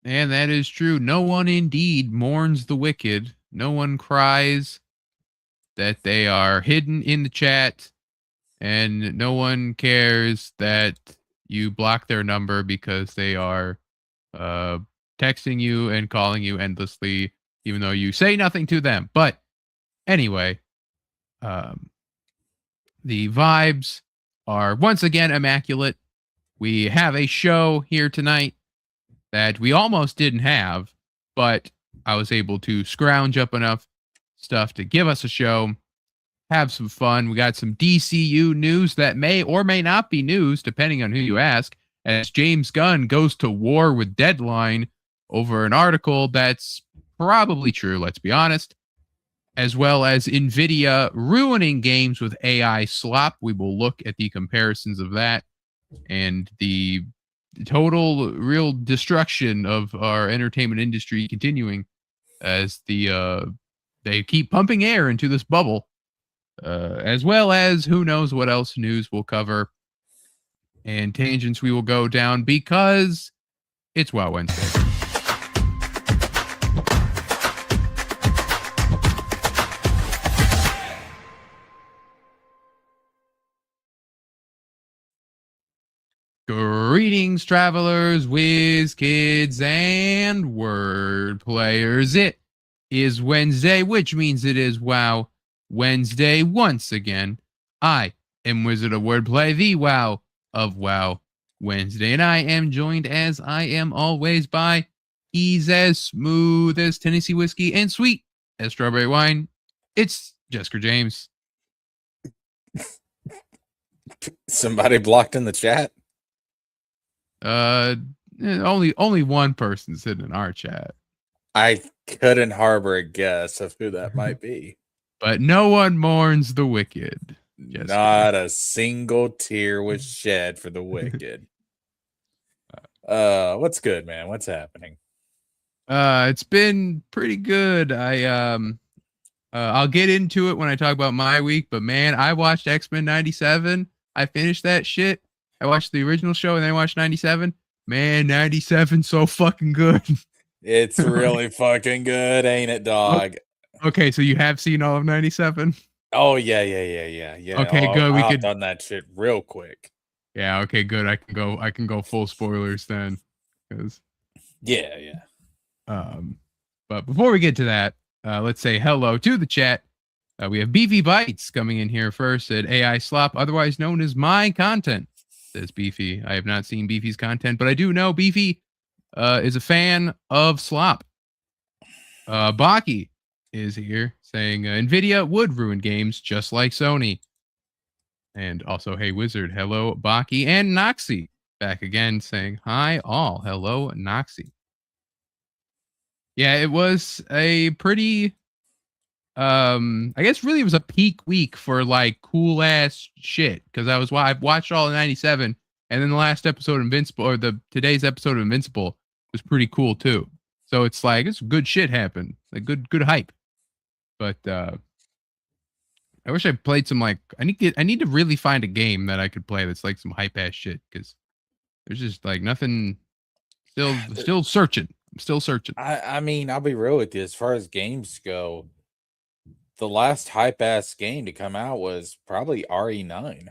And that is true. No one indeed mourns the wicked. No one cries that they are hidden in the chat. And no one cares that you block their number because they are texting you and calling you endlessly, even though you say nothing to them. But anyway, the vibes are once again immaculate. We have a show here tonight that we almost didn't have, but I was able to scrounge up enough stuff to give us a show, have some fun. We got some DCU news that may or may not be news, depending on who you ask, as James Gunn goes to war with Deadline over an article that's probably true, let's be honest, as well as Nvidia ruining games with AI slop. We will look at the comparisons of that and the total real destruction of our entertainment industry continuing as they keep pumping air into this bubble, as well as who knows what else news we'll cover and tangents we will go down because it's WoW Wednesday. Greetings, travelers, Wiz Kids, and Wordplayers. It is Wednesday, which means it is WoW Wednesday once again. I am Wizard of Wordplay, the WoW of WoW Wednesday, and I am joined, as I am always, by He's as smooth as Tennessee whiskey and sweet as strawberry wine. It's Jessica James. Somebody blocked in the chat? Only one person sitting in our chat. I couldn't harbor a guess of who that might be. But no one mourns the wicked. Jessica. Not a single tear was shed for the wicked. What's good, man? What's happening? It's been pretty good. I'll get into it when I talk about my week, but man, I watched X-Men 97. I finished that shit. I watched the original show and then I watched 97. Man, 97 so fucking good. It's really fucking good, ain't it, dog? Okay, so you have seen all of 97? Oh yeah. Okay, good. We could done that shit real quick. Yeah, okay, good. I can go full spoilers then. Cause yeah. But before we get to that, let's say hello to the chat. We have Beefy Bites coming in here first at AI Slop, otherwise known as my content. Says Beefy. I have not seen Beefy's content, but I do know Beefy is a fan of Slop. Baki is here saying Nvidia would ruin games just like Sony. And also, hey Wizard, hello Baki, and Noxy back again saying hi all. Hello Noxy. Yeah, it was a pretty I guess really it was a peak week for like cool ass shit because I've watched all of 97, and then the last episode of Invincible, or today's episode of Invincible, was pretty cool too. So it's like it's good shit happened, like good hype. But I wish I played some like I need to really find a game that I could play that's like some hype ass shit because there's just like nothing. Still searching. I'm still searching. I mean, I'll be real with you. As far as games go, the last hype ass game to come out was probably RE9.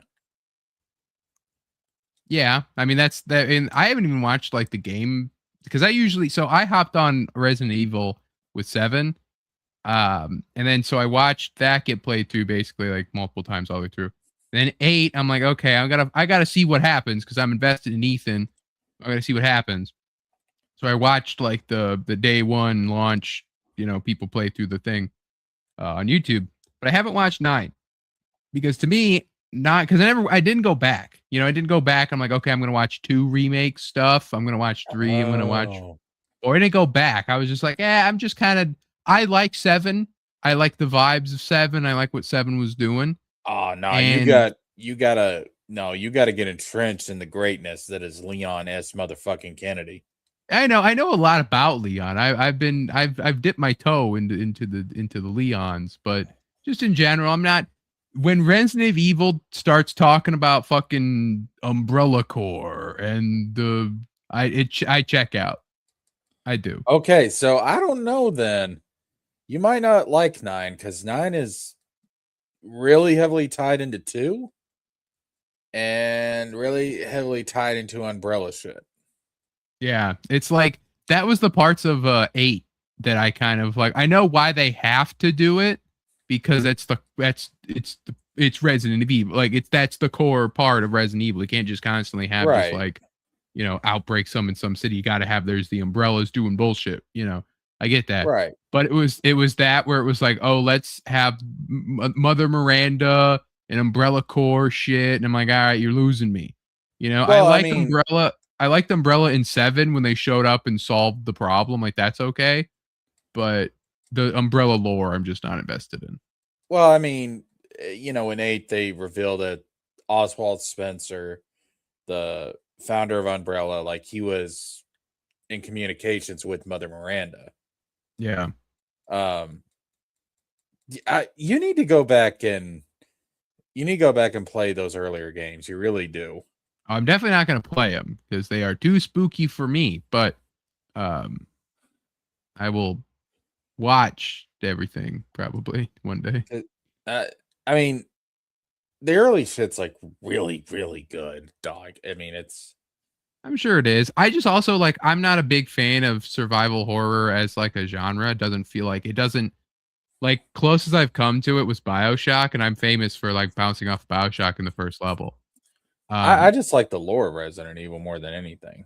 Yeah, I mean that's that, and I haven't even watched like the game because I hopped on Resident Evil with 7, and then so I watched that get played through basically like multiple times all the way through. And then 8, I'm like, okay, I gotta see what happens because I'm invested in Ethan. I gotta see what happens. So I watched like the day one launch, people play through the thing on YouTube, but I haven't watched 9 because to me, because I didn't go back. I didn't go back. I'm like, okay, I'm gonna watch 2 remake stuff. I'm gonna watch 3. I'm gonna watch. Or I didn't go back. I was just like, I'm just kind of. I like 7. I like the vibes of 7. I like what 7 was doing. Oh no, you gotta get entrenched in the greatness that is Leon S. motherfucking Kennedy. I know a lot about Leon. I've dipped my toe into the Leons, but just in general, I'm not. When Resident Evil starts talking about fucking Umbrella Corps and I check out. I do. Okay, so I don't know then. You might not like 9 because 9 is really heavily tied into 2 and really heavily tied into Umbrella shit. Yeah, it's like that was the parts of 8 that I kind of like. I know why they have to do it because it's Resident Evil. Like that's the core part of Resident Evil. You can't just constantly have just Right. like, outbreak some in some city. You got to have there's the umbrellas doing bullshit. I get that. Right. But it was that where it was like, oh, let's have Mother Miranda and Umbrella Corps shit, and I'm like, all right, you're losing me. I Well, I like mean, Umbrella. I liked Umbrella in 7 when they showed up and solved the problem. Like that's okay, but the Umbrella lore, I'm just not invested in. in 8 they revealed that Oswald Spencer, the founder of Umbrella, like he was in communications with Mother Miranda. Yeah, Um, you need to go back and play those earlier games. You really do. I'm definitely not going to play them because they are too spooky for me. But um, I will watch everything probably one day. Uh, I mean, the early shit's like really, really good, dog. I mean, it's I'm sure it is. I just also like I'm not a big fan of survival horror as like a genre. It doesn't feel like it doesn't like closest I've come to it was BioShock, and I'm famous for like bouncing off BioShock in the first level. I Um, just like the lore of Resident Evil more than anything,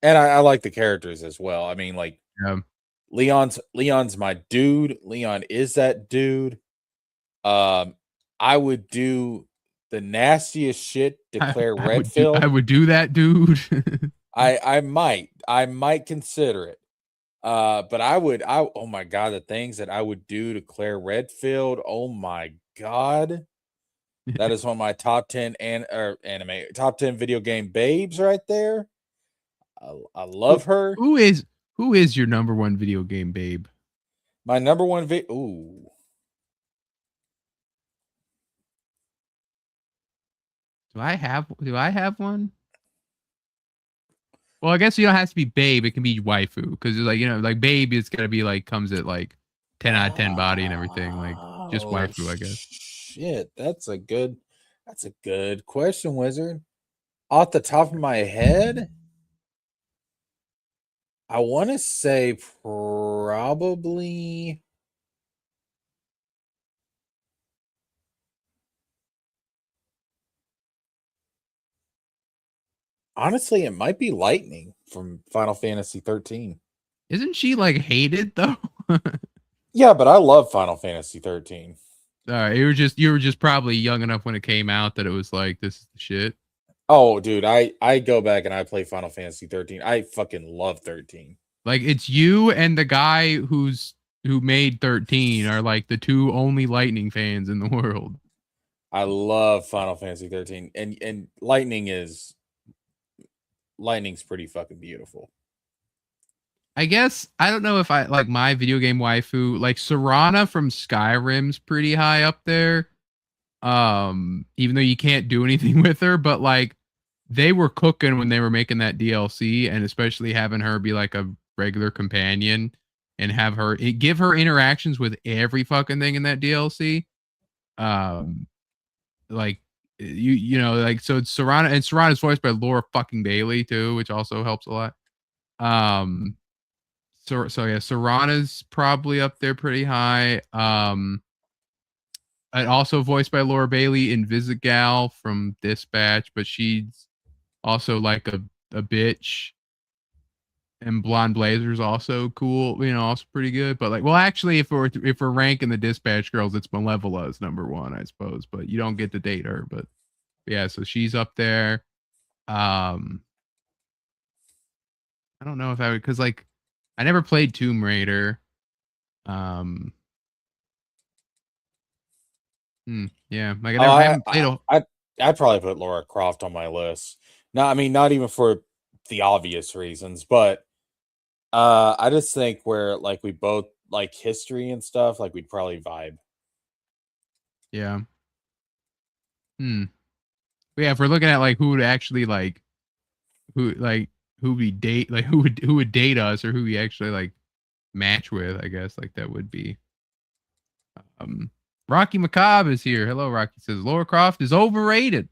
and I like the characters as well. I mean, like um, Leon's my dude. Leon is that dude. Um, I would do the nastiest shit to Claire I Redfield. would do that, dude. I might consider it. But I oh my god, the things that I would do to Claire Redfield. Oh my god. That is one of my top 10 top 10 video game babes right there. I who, love her. who is your number one video game babe? My number one ooh. Do I have one? Well, I guess you don't have to be babe. It can be waifu because it's like like babe is gonna be like comes at like 10 out of 10 body and everything. Like just Oh waifu, I guess. shit. That's a good question, Wizard. Off the top of my head, I want to say probably honestly it might be Lightning from Final Fantasy 13. Isn't she like hated though? Yeah, but I love Final Fantasy 13. You were just probably young enough when it came out that it was like this is the shit. Oh, dude, I go back and I play Final Fantasy 13. I fucking love 13. Like it's you and the guy who made 13 are like the two only Lightning fans in the world. I love Final Fantasy 13, and Lightning's pretty fucking beautiful. I guess I don't know if I like my video game waifu, like Serana from Skyrim's pretty high up there. Even though you can't do anything with her, but like they were cooking when they were making that DLC, and especially having her be like a regular companion and have her give her interactions with every fucking thing in that DLC. Um, like like so it's Serana, and Serana's voiced by Laura fucking Bailey too, which also helps a lot. Um, so yeah, Serana's probably up there pretty high. And also voiced by Laura Bailey, Invisigal from Dispatch, but she's also like a bitch. And Blonde Blazer's also cool, also pretty good. But like, well, actually, if we're ranking the Dispatch girls, it's Malevola as number one, I suppose. But you don't get to date her. But yeah, so she's up there. Um, I don't know if I would, because like I never played Tomb Raider. Um, yeah, like Oh, I haven't played a. I'd probably put Laura Croft on my list. No, I mean not even for the obvious reasons, but I just think where like we both like history and stuff, like we'd probably vibe. Yeah. Hmm. But yeah, if we're looking at like who would actually like who like who we date, like who would date us or who we actually like match with, I guess. Like that would be Rocky Macabre is here. Hello, Rocky says Laura Croft is overrated.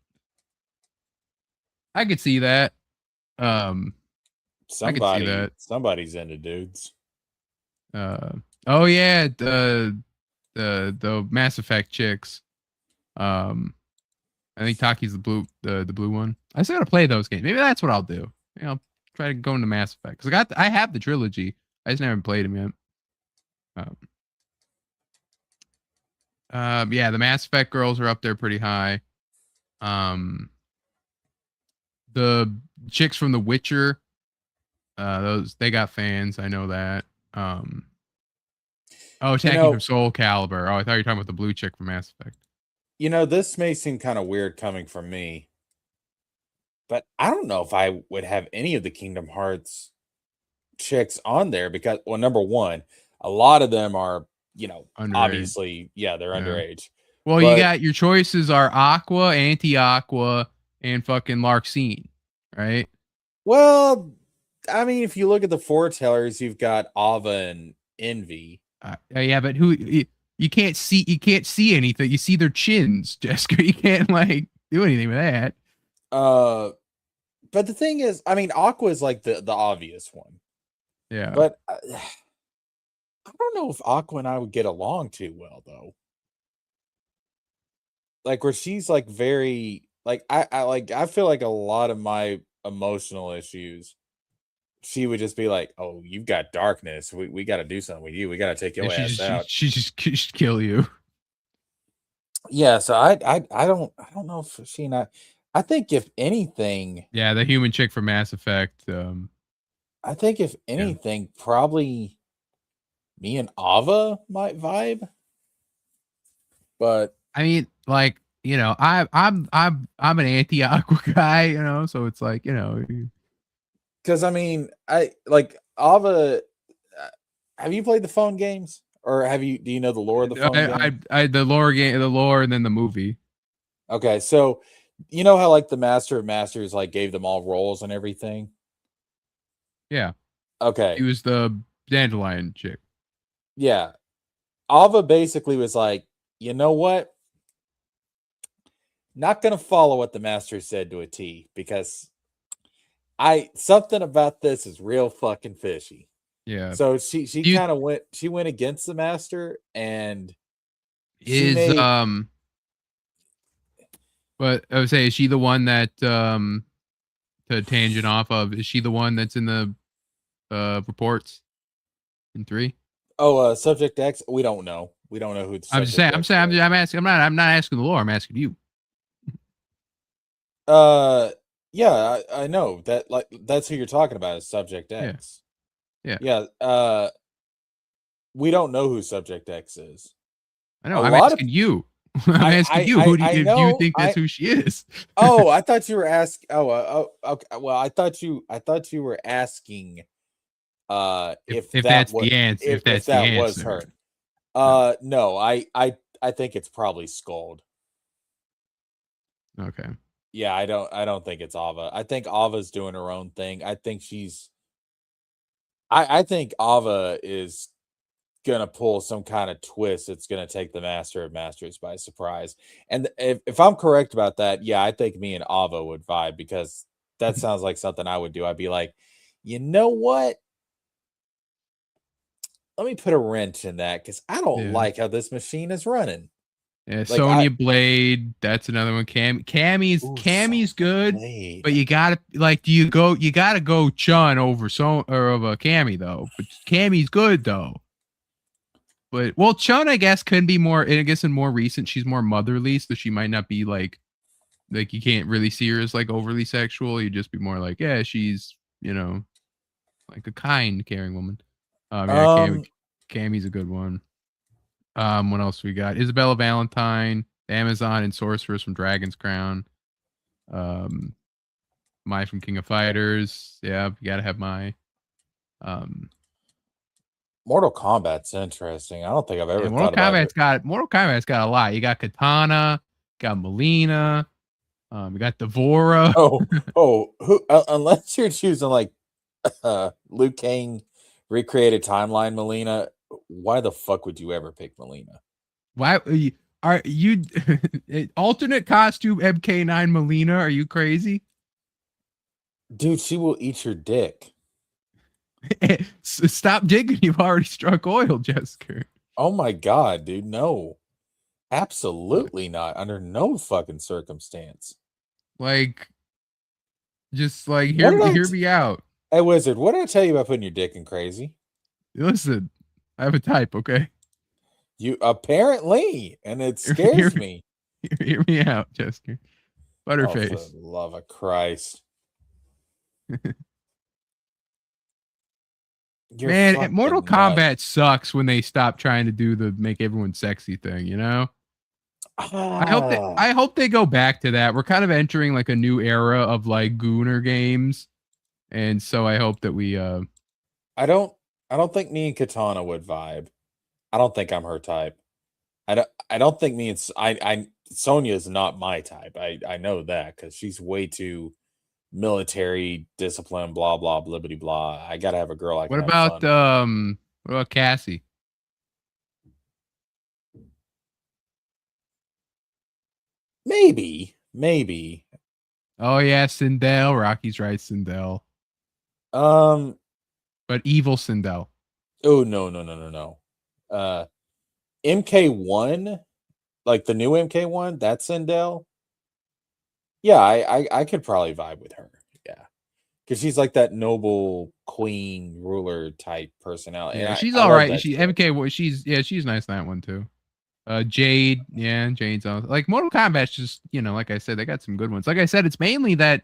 I could see that. I could see that. Somebody's into dudes. Oh yeah, the Mass Effect chicks. I think Taki's the blue one. I still gotta play those games. Maybe that's what I'll do. I'll try to go into Mass Effect because I have the trilogy. I just never played them yet. Yeah, the Mass Effect girls are up there pretty high. The chicks from The Witcher, those they got fans. I know that. Attacking from Soul Calibur. Oh, I thought you were talking about the blue chick from Mass Effect. This may seem kind of weird coming from me, but I don't know if I would have any of the Kingdom Hearts chicks on there because, well, number one, a lot of them are, underage. Obviously, they're underage. Well, you got your choices are Aqua, Anti-Aqua, and fucking Larxene, right? Well, I mean, if you look at the foretellers, you've got Ava and Envy. Yeah, but you can't see anything. You see their chins, Jessica. You can't like do anything with that. But the thing is, I mean, Aqua is like the obvious one. Yeah. But I don't know if Aqua and I would get along too well though. Like where she's like very like I feel like a lot of my emotional issues, she would just be like, "Oh, you've got darkness. We got to do something with you. We got to take your ass out." She just kill you. Yeah, so I don't know if she and I think if anything, yeah, the human chick from Mass Effect. I think if anything, probably me and Ava might vibe. But I mean, like, I'm an anti-Aqua guy, so it's like, because I mean, I like Ava. Have you played the phone games, or do you know the lore of the phone game? The lore, and then the movie. Okay, so you know how like the Master of Masters like gave them all roles and everything. Yeah. Okay. He was the dandelion chick. Yeah. Ava basically was like, you know what? Not gonna follow what the master said to a T because something about this is real fucking fishy. Yeah. So she kind of went against the master and but I would say, is she the one that to tangent off of? Is she the one that's in the reports in 3? Oh, Subject X. We don't know. We don't know who. I'm just saying. I'm asking. I'm not asking the lore. I'm asking you. Yeah, I know that. Like that's who you're talking about. Is Subject X. Yeah. We don't know who Subject X is. I know. I'm asking you. I'm asking you. Who do you think that's who she is? Oh, I thought you were asking. Okay. Well, I thought you were asking. If that's the answer. If that was her. No, I think it's probably Scold. Okay. Yeah, I don't think it's Ava. I think Ava's doing her own thing. I think I think Ava is gonna pull some kind of twist that's gonna take the Master of Masters by surprise. And if I'm correct about that, yeah, I think me and Ava would vibe because that sounds like something I would do. I'd be like, you know what? Let me put a wrench in that because I don't like how this machine is running. Yeah, like Sonya Blade, that's another one. Cammy's good, Blade. But you gotta you gotta go Chun over over Cammy though. But Cammy's good though. But Chun I guess can be more. I guess in more recent, she's more motherly, so she might not be like you can't really see her as like overly sexual. You just be more like, yeah, she's like a kind, caring woman. Cammy's a good one. What else we got? Isabella Valentine, Amazon and Sorceress from Dragon's Crown. Mai from King of Fighters. Yeah, you gotta have Mai. Mortal Kombat's interesting. I don't think I've ever Mortal Kombat's got a lot. You got Katana, got Melina, you got Devora. Who unless you're choosing like Liu Kang recreated timeline Melina. Why the fuck would you ever pick Melina? Why are you alternate costume MK9 Melina? Are you crazy? Dude, she will eat your dick. Stop digging. You've already struck oil, Jessica. Oh my god, dude, no. Absolutely not. Under no fucking circumstance. Like, just like What did hear me out. Hey, Wizard, what did I tell you about putting your dick in crazy? Listen, I have a type, okay? You apparently, and it Hear, scares me. hear me out, Jessica. Oh, for the Butterface. love of Christ. You're Man, Mortal fucking nuts. Kombat sucks when they stop trying to do the make everyone sexy thing, you know? Ah, I hope they go back to that. We're kind of entering like a new era of like gooner games. And so I hope that we I don't think me and Katana would vibe. I don't think I'm her type. I don't think me and Sonya is not my type. I know that because she's way too military discipline, blah blah blibbity blah. I gotta have a girl I can have fun. what about Cassie? Maybe. Oh yeah, Sindel. Rocky's right, Sindel. Um. But evil Sindel. Oh no. MK1, like the new MK1, that's Sindel. Yeah, I could probably vibe with her. Yeah, because she's like that noble queen ruler type personality. Yeah, And she's I all love right. that She shit. MK. She's nice in that one too. Jade, yeah, Jade's on. Like Mortal Kombat's just, like I said, they got some good ones. Like I said, it's mainly that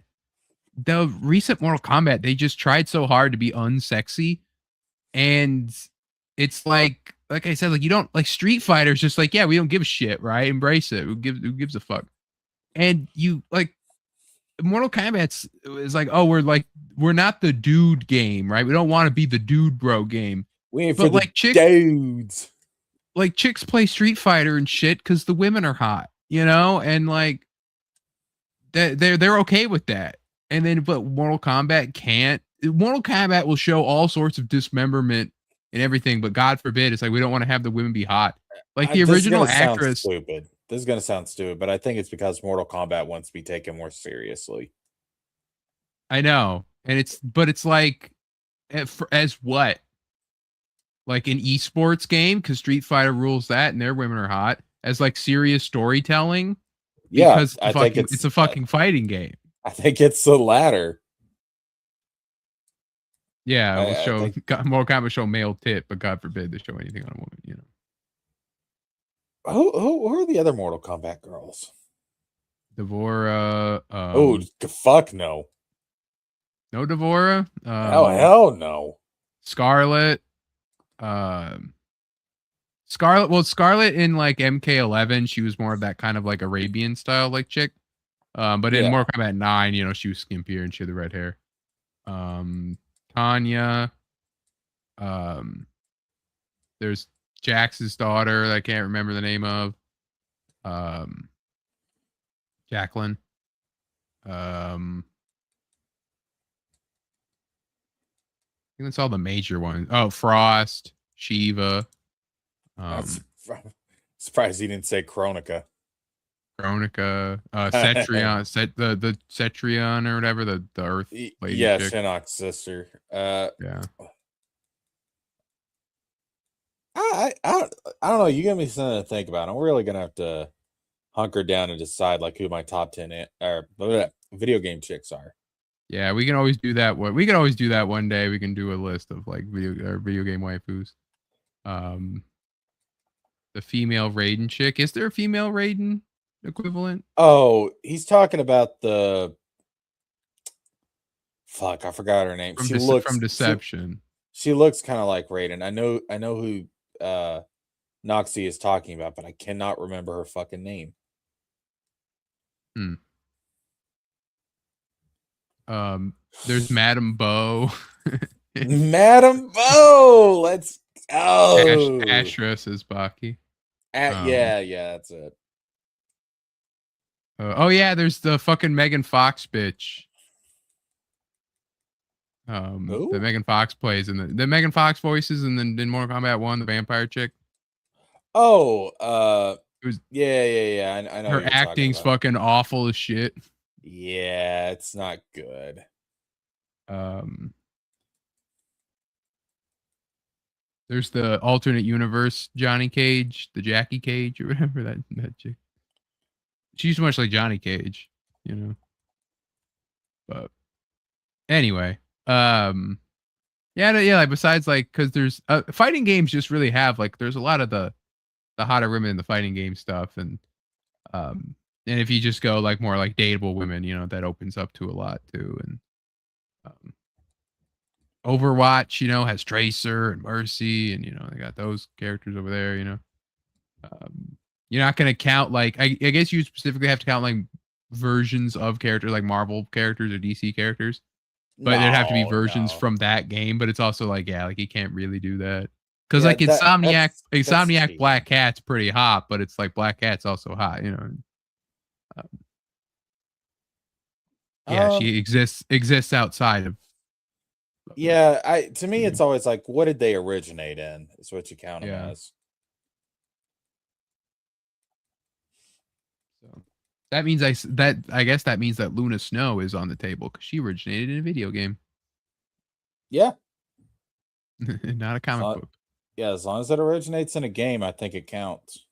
the recent Mortal Kombat, they just tried so hard to be unsexy. And it's like I said, like you don't like Street Fighter's just like, yeah, we don't give a shit, right? Embrace it. Who gives a fuck? And you like Mortal Kombat's is like, oh, we're not the dude game, right? We don't want to be the dude bro game. We ain't for But the dudes. like chicks play Street Fighter and shit because the women are hot, and like they're okay with that. And then, but Mortal Kombat can't. Mortal Kombat will show all sorts of dismemberment and everything, but God forbid, it's like we don't want to have the women be hot. Like the This is original gonna sound actress, stupid. This is gonna sound stupid, but I think it's because Mortal Kombat wants to be taken more seriously. I know, and it's like as what, like an esports game because Street Fighter rules that, and their women are hot as like serious storytelling Yeah, because I think it's a fucking fighting game. I think it's the latter. Yeah, we'll I show think Mortal Kombat show male tit, but God forbid they show anything on a woman. who are the other Mortal Kombat girls? Devora, Oh, fuck no. no Devora, Hell no. Scarlet, Scarlet. Well, Scarlet in like MK11, she was more of that kind of like Arabian style like chick. But in Yeah. Mortal Kombat 9, she was skimpier and she had the red hair. Tanya, there's Jax's daughter that I can't remember the name of. Jacqueline. I think that's all the major ones. Oh, Frost, Shiva. I'm surprised he didn't say Chronica. Chronica, Cetrion, the Cetrion or whatever, the Earth lady. Yeah, chick. Shinnok's sister. Yeah. I don't know. You give me something to think about. I'm really gonna have to hunker down and decide like who my top 10 or video game chicks are. Yeah, we can always do that. We can always do that one day. We can do a list of like video game waifus. The female Raiden chick. Is there a female Raiden equivalent? Oh, he's talking about the fuck. I forgot her name. From Deception. She looks kind of like Raiden. I know who Noxie is talking about, but I cannot remember her fucking name. There's Madame Bo. Madame Bo. Let's go. Astra says Baki. Yeah, that's it. Oh yeah, there's the fucking Megan Fox bitch. That Megan Fox plays in the Megan Fox voices, and then in Mortal Kombat 1, the vampire chick. Oh, It was yeah. I know her what you're talking acting's about. fucking awful as shit. Yeah, it's not good. There's the alternate universe Johnny Cage, the Jackie Cage or whatever that chick. She's much like Johnny Cage, you know. But anyway, yeah, like besides like because there's fighting games just really have like there's a lot of the hotter women in the fighting game stuff and if you just go like more like dateable women, you know, that opens up to a lot too. And Overwatch, you know, has Tracer and Mercy, and you know they got those characters over there. You know, you're not gonna count like I guess you specifically have to count like versions of characters like Marvel characters or DC characters, but there'd have to be versions from that game. But it's also like like you can't really do that because like Insomniac cheating. Black Cat's pretty hot, but it's like Black Cat's also hot. You know. She exists outside of. Yeah, to me, it's always like, what did they originate in? Is what you count them as. So that means I guess that means that Luna Snow is on the table because she originated in a video game. Yeah, not a comic book. Yeah, as long as it originates in a game, I think it counts.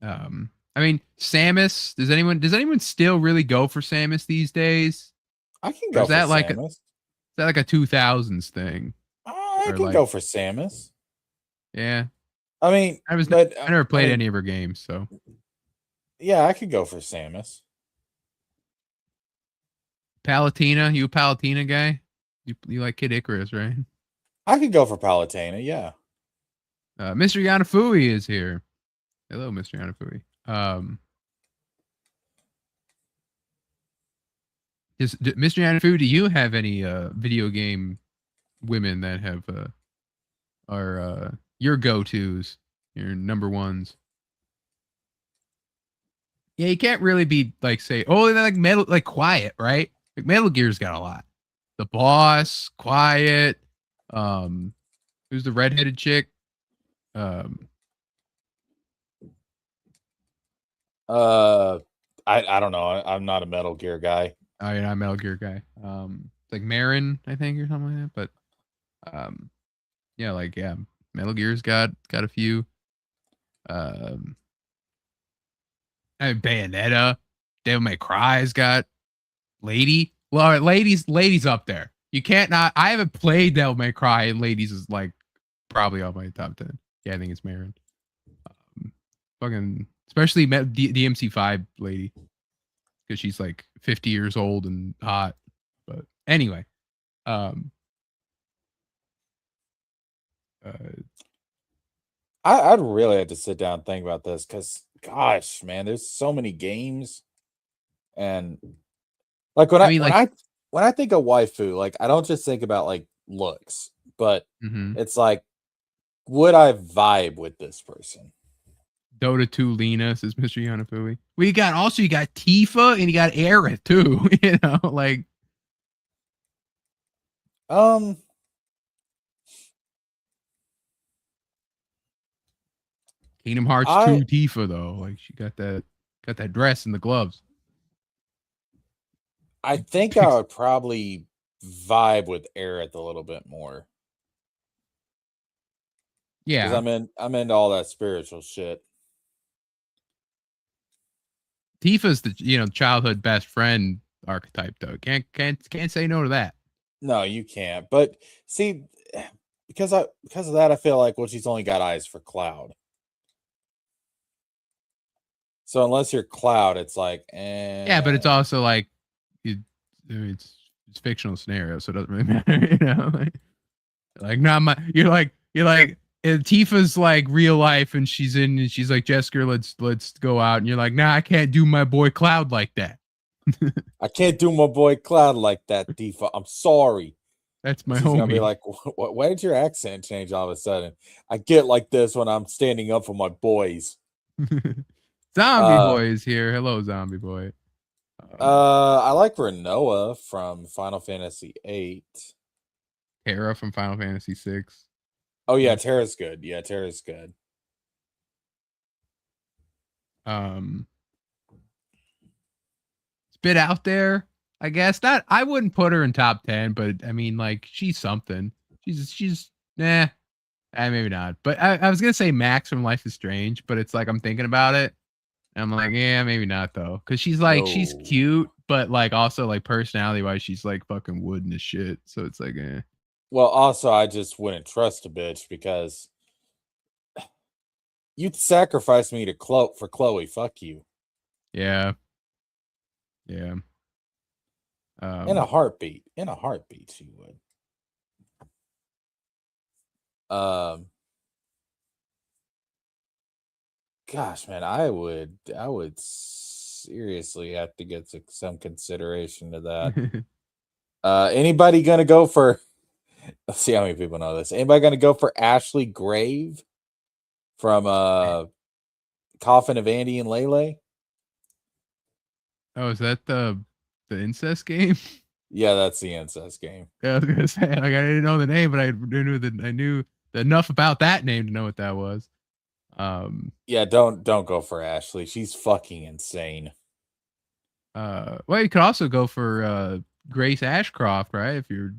I mean, Samus. Does anyone still really go for Samus these days? I can go for Samus. Is that like a 2000s thing? I can go for Samus. Yeah. I mean, I never played any of her games, so. Yeah, I could go for Samus. Palutena, you a Palutena guy? You like Kid Icarus, right? I could go for Palutena, yeah. Mr. Yanafui is here. Hello, Mr. Yanafui. Mr. Yanafui, do you have any video game women that have are your go-tos, your number ones? Yeah, you can't really be like say, oh, like Quiet, right? Like Metal Gear's got a lot. The Boss, Quiet. Who's the redheaded chick? I don't know. I'm not a Metal Gear guy. Oh, you're not a Metal Gear guy. Like Marin, I think, or something like that. But Metal Gear's got a few. Bayonetta, Devil May Cry's got Lady. Well, all right, Lady's up there. You can't not. I haven't played Devil May Cry, and Ladies is like probably on my top 10. Yeah, I think it's Marin. Fucking, especially the MC5 lady, because she's like 50 years old and hot. But anyway, I'd really have to sit down and think about this because, gosh, man, there's so many games, and like when I think of waifu, like I don't just think about like looks, but it's like, would I vibe with this person? Dota 2 Lena, says Mr. Yanafui. You got Tifa and you got Aerith too. You know, like Kingdom Hearts 2 Tifa though. Like she got that dress and the gloves. I think I would probably vibe with Aerith a little bit more. Yeah, because I'm into all that spiritual shit. Tifa's the childhood best friend archetype though. Can't say no to that. No, you can't. But see, because of that, I feel like she's only got eyes for Cloud. So unless you're Cloud, it's like, Yeah, but it's also like it's fictional scenario, so it doesn't really matter, you know. You're like Tifa's like real life, and she's like, Jessica, let's go out, and you're like, nah, I can't do my boy Cloud like that. I can't do my boy Cloud like that, Tifa. I'm sorry. That's my She's homie. gonna be like, why did your accent change all of a sudden? I get like this when I'm standing up for my boys. Zombie Boy is here. Hello, Zombie Boy. I like Renoa from Final Fantasy VIII. Terra from Final Fantasy VI. Oh yeah, Terra's good. Yeah, Terra's good. Um, it's a bit out there, I guess. Not, I wouldn't put her in top 10, but I mean, like, she's something. She's nah, maybe not. But I was gonna say Max from Life is Strange, but it's like I'm thinking about it, and I'm like, yeah, maybe not though, because she's like she's No. cute, but like also like personality wise, she's like fucking wooden as shit. So it's like, eh. Well, also, I just wouldn't trust a bitch because you'd sacrifice me to for Chloe. Fuck you. Yeah, yeah. In a heartbeat. In a heartbeat, she would. Gosh, man, I would seriously have to get some consideration to that. Anybody gonna go for? Let's see how many people know this. Anybody gonna go for Ashley Grave from Coffin of Andy and Lele? Oh, is that the incest game? Yeah, that's the incest game. Yeah, I was gonna say, like, I didn't know the name, but I knew enough about that name to know what that was. Yeah, don't go for Ashley. She's fucking insane. Well, you could also go for Grace Ashcroft, right? If you're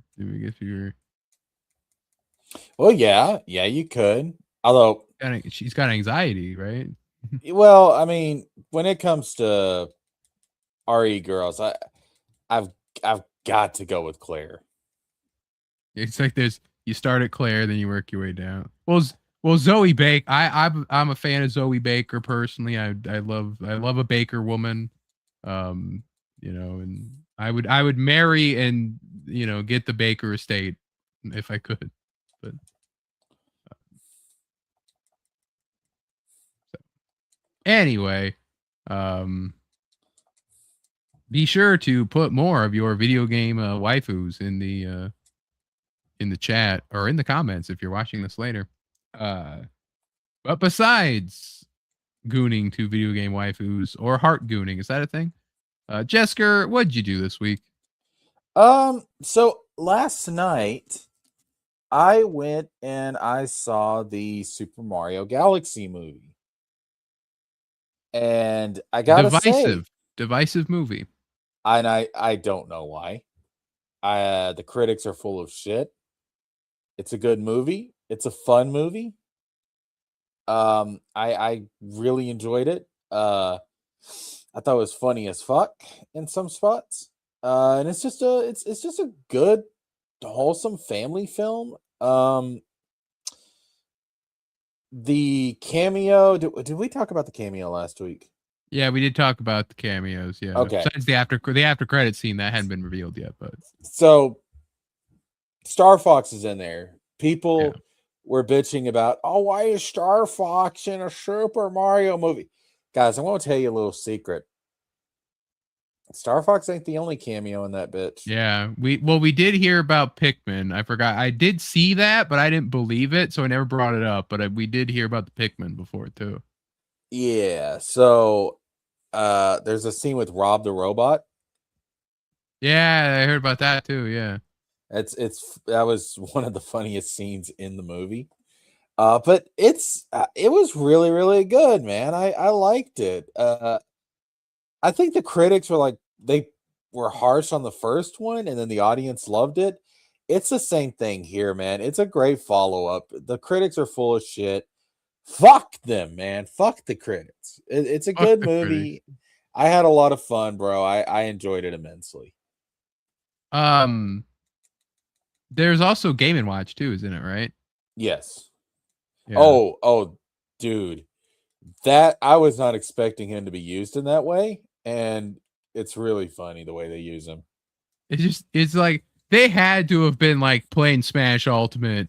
Well, yeah, you could. Although, she's got anxiety, right? well, I mean, when it comes to RE girls, I've got to go with Claire. It's like you start at Claire, then you work your way down. Well, Zoe Baker. I'm a fan of Zoe Baker personally. I love a Baker woman. And I would marry and get the Baker estate if I could. But so. Anyway, be sure to put more of your video game waifus in the chat or in the comments if you're watching this later. But besides gooning to video game waifus or heart gooning, is that a thing? Jesker, what'd you do this week? So last night I went and I saw the Super Mario Galaxy movie. And I gotta say, divisive movie. And I don't know why. The critics are full of shit. It's a good movie. It's a fun movie. I really enjoyed it. I thought it was funny as fuck in some spots. And it's just a good, wholesome family film. The cameo. Did we talk about the cameo last week? Yeah, we did talk about the cameos. Yeah. Okay. Besides the after credit scene that hadn't been revealed yet, but so Star Fox is in there. People were bitching about, oh, why is Star Fox in a Super Mario movie? Guys, I'm going to tell you a little secret. Star Fox ain't the only cameo in that bitch. Yeah, we did hear about Pikmin. I forgot. I did see that, but I didn't believe it, so I never brought it up. But we did hear about the Pikmin before too. Yeah. So, there's a scene with Rob the Robot. Yeah, I heard about that too. Yeah. That was one of the funniest scenes in the movie. But it was really, really good, man. I liked it. I think the critics were like, they were harsh on the first one, and then the audience loved it. It's the same thing here, man. It's a great follow-up. The critics are full of shit. Fuck them, man. Fuck the critics. It's a good movie. I had a lot of fun, bro. I enjoyed it immensely. There's also Game & Watch too, isn't it, right? Yes. Yeah. Oh, dude. That I was not expecting him to be used in that way, and it's really funny the way they use him. It's like they had to have been like playing Smash Ultimate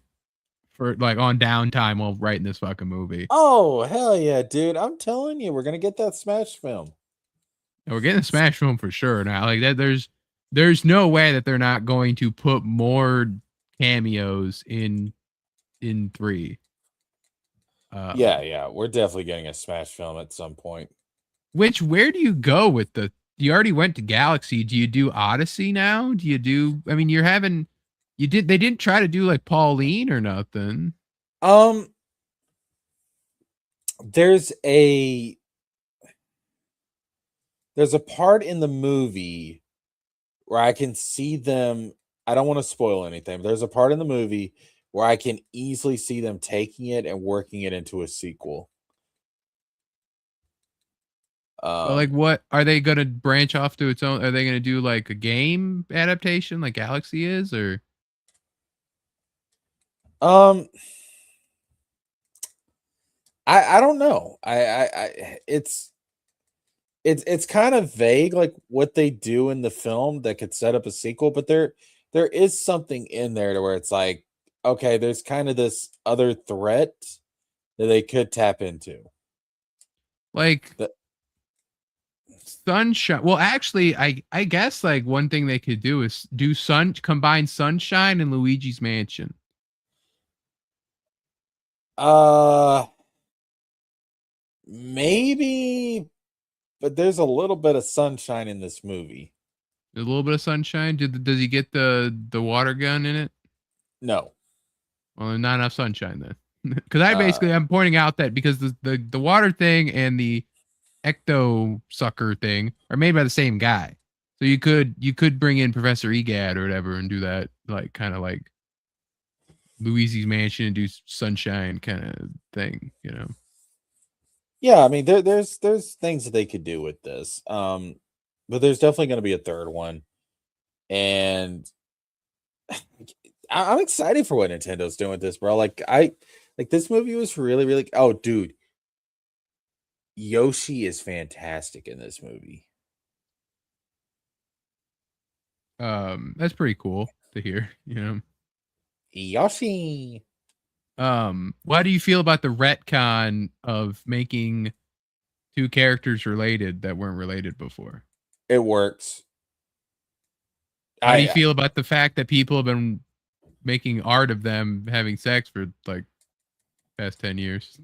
for like on downtime while writing this fucking movie. Oh, hell yeah, dude. I'm telling you, we're gonna get that Smash film. And we're getting a Smash film for sure now. Like that there's no way that they're not going to put more cameos in 3. Yeah, we're definitely getting a Smash film at some point. Where do you go with the you already went to Galaxy. Do you do Odyssey now? Do you do? I mean, they didn't try to do like Pauline or nothing. Um, there's a part in the movie where I can see them. I don't want to spoil anything, but there's a part in the movie where I can easily see them taking it and working it into a sequel. But like, what are they gonna branch off to its own? Are they gonna do like a game adaptation like Galaxy is, or? Um, I don't know. It's kind of vague, like what they do in the film that could set up a sequel, but there is something in there to where it's like, okay, there's kind of this other threat that they could tap into. Like The, Sunshine. Well, actually, I guess like one thing they could do is combine Sunshine and Luigi's Mansion. uh, maybe, but there's a little bit of sunshine in this movie. A little bit of Sunshine. Does he get the water gun in it? No. Well, not enough sunshine then. Because Uh, I'm pointing out that because the water thing and the ecto sucker thing are made by the same guy. So you could bring in Professor Egad or whatever and do that like kind of like Luigi's Mansion and do Sunshine kind of thing, you know. yeah, I mean there's things that they could do with this. But there's definitely going to be a third one, and I'm excited for what Nintendo's doing with this, bro. Like this movie was really, really. Oh, dude, Yoshi is fantastic in this movie. That's pretty cool to hear, you know. Yoshi, Why do you feel about the retcon of making two characters related that weren't related before? it works. How do you I feel about the fact that people have been making art of them having sex for like past 10 years?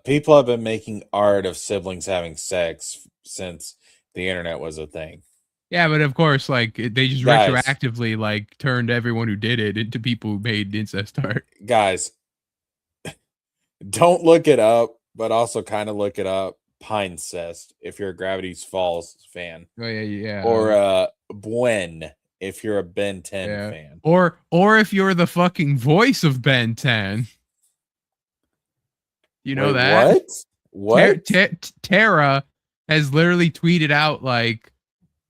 People have been making art of siblings having sex since the internet was a thing. Yeah, but of course, like they just Guys, retroactively like turned everyone who did it into people who made incest art. guys, don't look it up, but also kind of look it up. Pinecest, if you're a Gravity Falls fan, Oh yeah, yeah, or Bwen, if you're a Ben 10 yeah. fan. Or if you're the fucking voice of Ben 10, you know Wait, that what? What? Tara has literally tweeted out like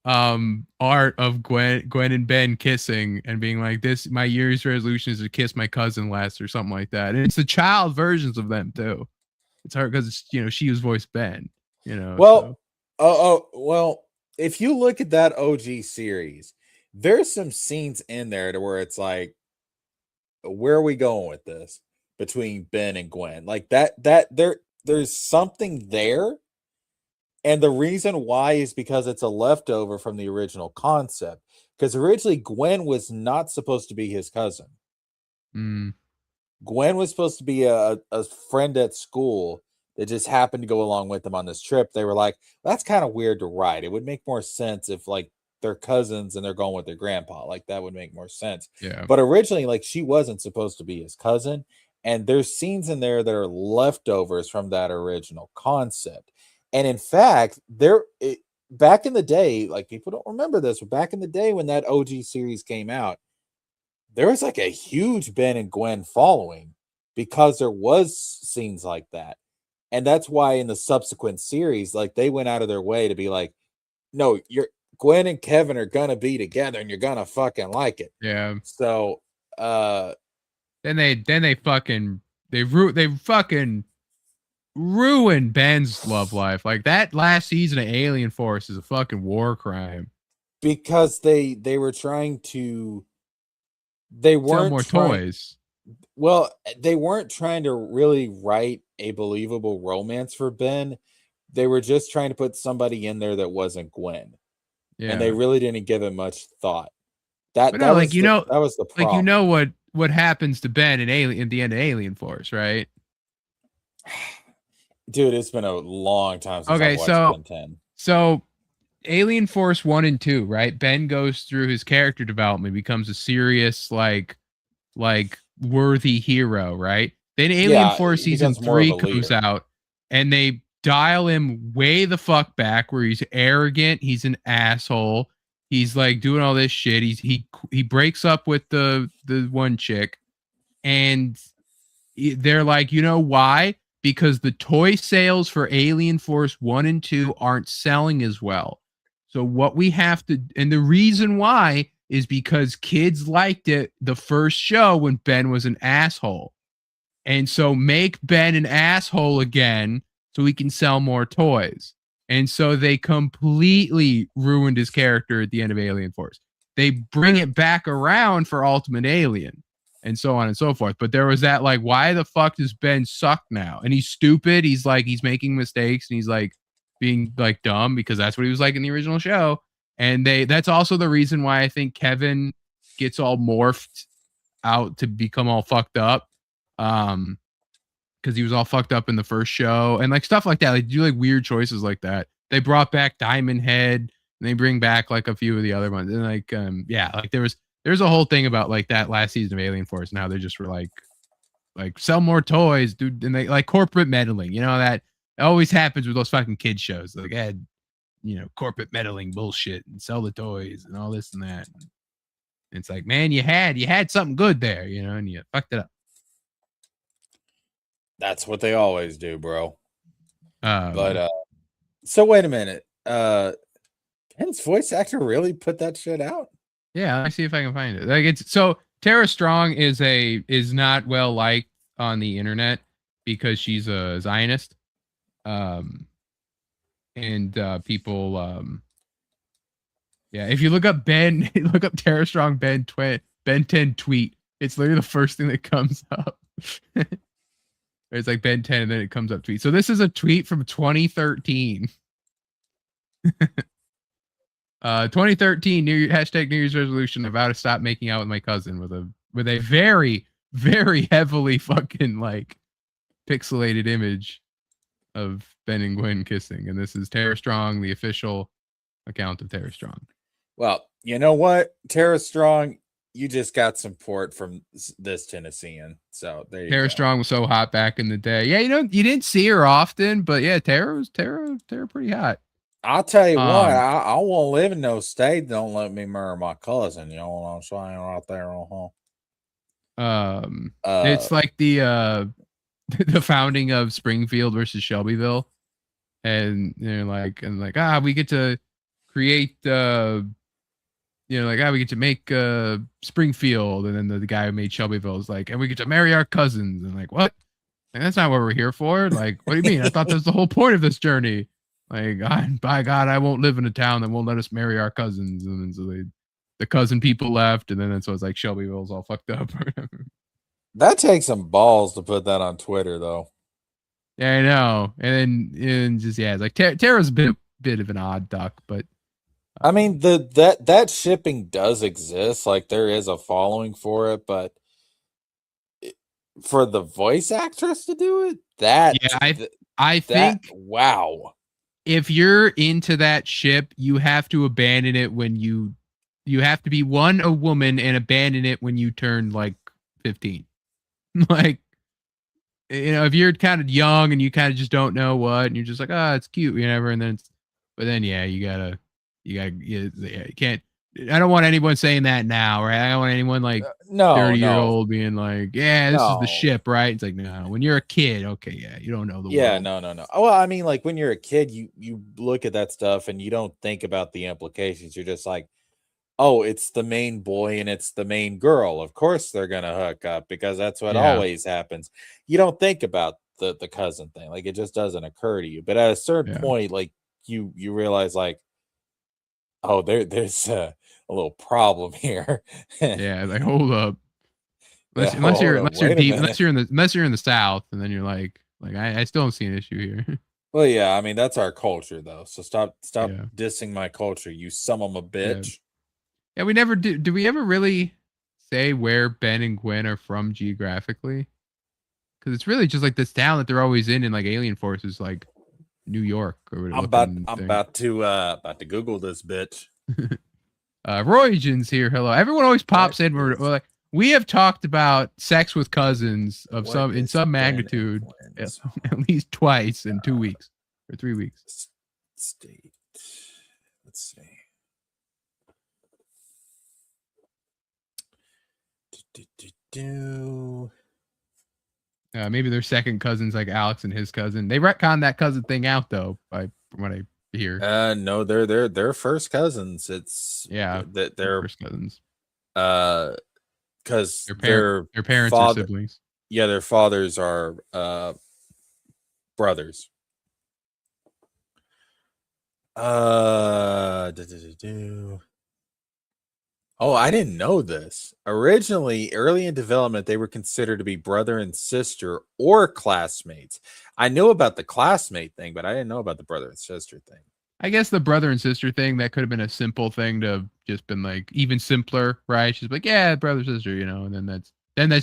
art of Gwen and Ben kissing and being like, this my year's resolution is to kiss my cousin less or something like that, and it's the child versions of them too. It's hard because you know she was voiced Ben, you know. Well, So well, if you look at that OG series, there's some scenes in there to where it's like, where are we going with this between Ben and Gwen? Like there's something there. And the reason why is because it's a leftover from the original concept. Because originally Gwen was not supposed to be his cousin. mm, Gwen was supposed to be a friend at school that just happened to go along with them on this trip. They were like, that's kind of weird to write. It would make more sense if like they're cousins and they're going with their grandpa. Like that would make more sense. yeah. But originally, like she wasn't supposed to be his cousin. And there's scenes in there that are leftovers from that original concept. And in fact, back in the day, like people don't remember this, but back in the day when that OG series came out, there was like a huge Ben and Gwen following because there was scenes like that. And that's why in the subsequent series, like they went out of their way to be like, no, you're Gwen and Kevin are gonna be together and you're gonna fucking like it. Yeah. So Then they fucking ruined Ben's love life. Like that last season of Alien Force is a fucking war crime. because they were trying to they Sell weren't more trying toys. well, they weren't trying to really write a believable romance for Ben. They were just trying to put somebody in there that wasn't Gwen. And they Yeah. really didn't give it much thought. But no, like That was the like you problem. know what happens to Ben in Alien at the end of Alien Force, right? Dude, it's been a long time since I've Okay, watched so Ben 10. so Alien Force 1 and 2, right? Ben goes through his character development, becomes a serious like worthy hero, right? Then Alien Yeah, Force he season becomes more of a 3 comes leader. out and they dial him way the fuck back where he's arrogant, he's an asshole. He's like doing all this shit. He breaks up with the one chick and they're like, you know why? Because the toy sales for Alien Force 1 and 2 aren't selling as well. So what we have to, and the reason why is because kids liked it the first show when Ben was an asshole. And so make Ben an asshole again so he can sell more toys. And so they completely ruined his character at the end of Alien Force. They bring it back around for Ultimate Alien and so on and so forth. But there was that like, why the fuck does Ben suck now? And he's stupid. He's like, he's making mistakes and he's like being like dumb because that's what he was like in the original show. And that's also the reason why I think Kevin gets all morphed out to become all fucked up. Because he was all fucked up in the first show and like stuff like that. They do like weird choices like that. They brought back Diamond Head and they bring back like a few of the other ones. And like, yeah, like there's a whole thing about like that last season of Alien Force and how they just were like sell more toys, dude. And they like corporate meddling, you know, that always happens with those fucking kid shows. Like, add, you know, corporate meddling bullshit and sell the toys and all this and that. And it's like, man, you had something good there, you know, and you fucked it up. That's what they always do, bro. But so wait a minute. Ben's voice actor really put that shit out? yeah, let me see if I can find it. Like it's so Tara Strong is not well liked on the internet because she's a Zionist. And people yeah, if you look up Ben, look up Tara Strong Ben 10 tweet. It's literally the first thing that comes up. It's like Ben 10 and then it comes up tweet. So this is a tweet from 2013. 2013 New Year's resolution. I vow to stop making out with my cousin with a very, very heavily fucking like pixelated image of Ben and Gwen kissing. And this is Tara Strong, the official account of Tara Strong. Well, you know what, Tara Strong, you just got support from this Tennessean. So there you go. Tara Strong was so hot back in the day. Yeah, you know, you didn't see her often, but yeah, Tara pretty hot. I'll tell you what, I won't live in no state. Don't let me marry my cousin. You know what I'm saying right there, it's like the founding of Springfield versus Shelbyville, and they're like, we get to create, you know, like, we get to make Springfield, and then the guy who made Shelbyville is like, and we get to marry our cousins, and like, what? Like, that's not what we're here for. Like, what do you mean? I thought that's the whole point of this journey. Like, by God, I won't live in a town that won't let us marry our cousins. And then so the cousin people left, and then so it's like Shelbyville's all fucked up. That takes some balls to put that on Twitter, though. Yeah, I know. And just yeah, it's like Tara's a bit of an odd duck, but I mean that shipping does exist. Like there is a following for it, but for the voice actress to do it, I think wow. If you're into that ship, you have to abandon it when you have to be a woman and abandon it when you turn like 15. Like, you know, if you're kind of young and you kind of just don't know what, and you're just like, oh, it's cute, whatever, and then yeah, you can't. I don't want anyone saying that now, right? I don't want anyone like 30-year-old being like, yeah, this is the ship, right? It's like, no, when you're a kid, okay, yeah, you don't know the world. No. Well, I mean, like when you're a kid, you look at that stuff and you don't think about the implications. You're just like, oh, it's the main boy and it's the main girl. Of course they're gonna hook up because that's what always happens. You don't think about the cousin thing. Like it just doesn't occur to you. But at a certain point, like you realize like, oh, there's a little problem here. Yeah, like hold up. Unless you're in the South, and then you're like I still don't see an issue here. Well, yeah, I mean that's our culture though. So stop dissing my culture, you son of a bitch. Yeah, we never do. Do we ever really say where Ben and Gwen are from geographically? Because it's really just like this town that they're always in like Alien Forces, like New York or I'm about to Google this bitch. Roygens here. Hello. Everyone always pops in. We're like, we have talked about sex with cousins of some magnitude at least twice in 2 weeks or 3 weeks. State. Let's see. Maybe they're second cousins like Alex and his cousin. They retconned that cousin thing out though, from what I hear. No, they're first cousins. It's they're first cousins. Because their parents are siblings. Yeah, their fathers are brothers. Oh, I didn't know this. Originally, early in development, they were considered to be brother and sister or classmates. I knew about the classmate thing, but I didn't know about the brother and sister thing. I guess the brother and sister thing, that could have been a simple thing to have just been like even simpler, right? She's like, yeah, brother, sister, and then that's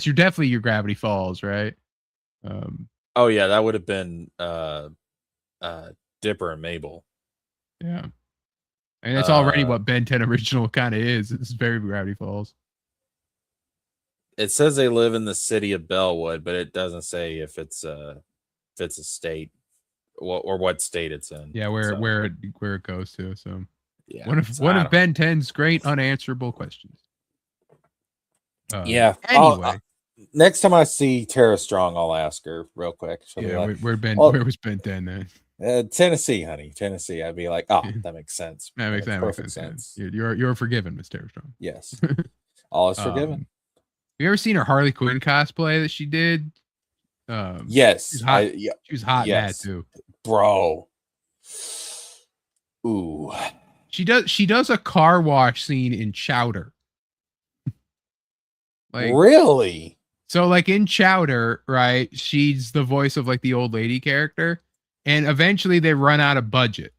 definitely your Gravity Falls, right? Oh yeah, that would have been Dipper and Mabel. Yeah. And that's already what Ben 10 original kind of is. It's very Gravity Falls. It says they live in the city of Bellwood, but it doesn't say if it's a state or what state it's in. Yeah, where it goes to. So yeah, one of Ben 10's great unanswerable questions. Yeah. Anyway, next time I see Tara Strong, I'll ask her real quick. Where was Ben 10 then? Tennessee, honey, Tennessee. I'd be like, oh, that makes sense. That makes perfect sense. You're forgiven, Miss Tara Strong. Yes, all is forgiven. Have you ever seen her Harley Quinn cosplay that she did? Yes, she was hot in that too, bro. Ooh, she does a car wash scene in Chowder. Like really? So like in Chowder, right? She's the voice of like the old lady character. And eventually they run out of budget.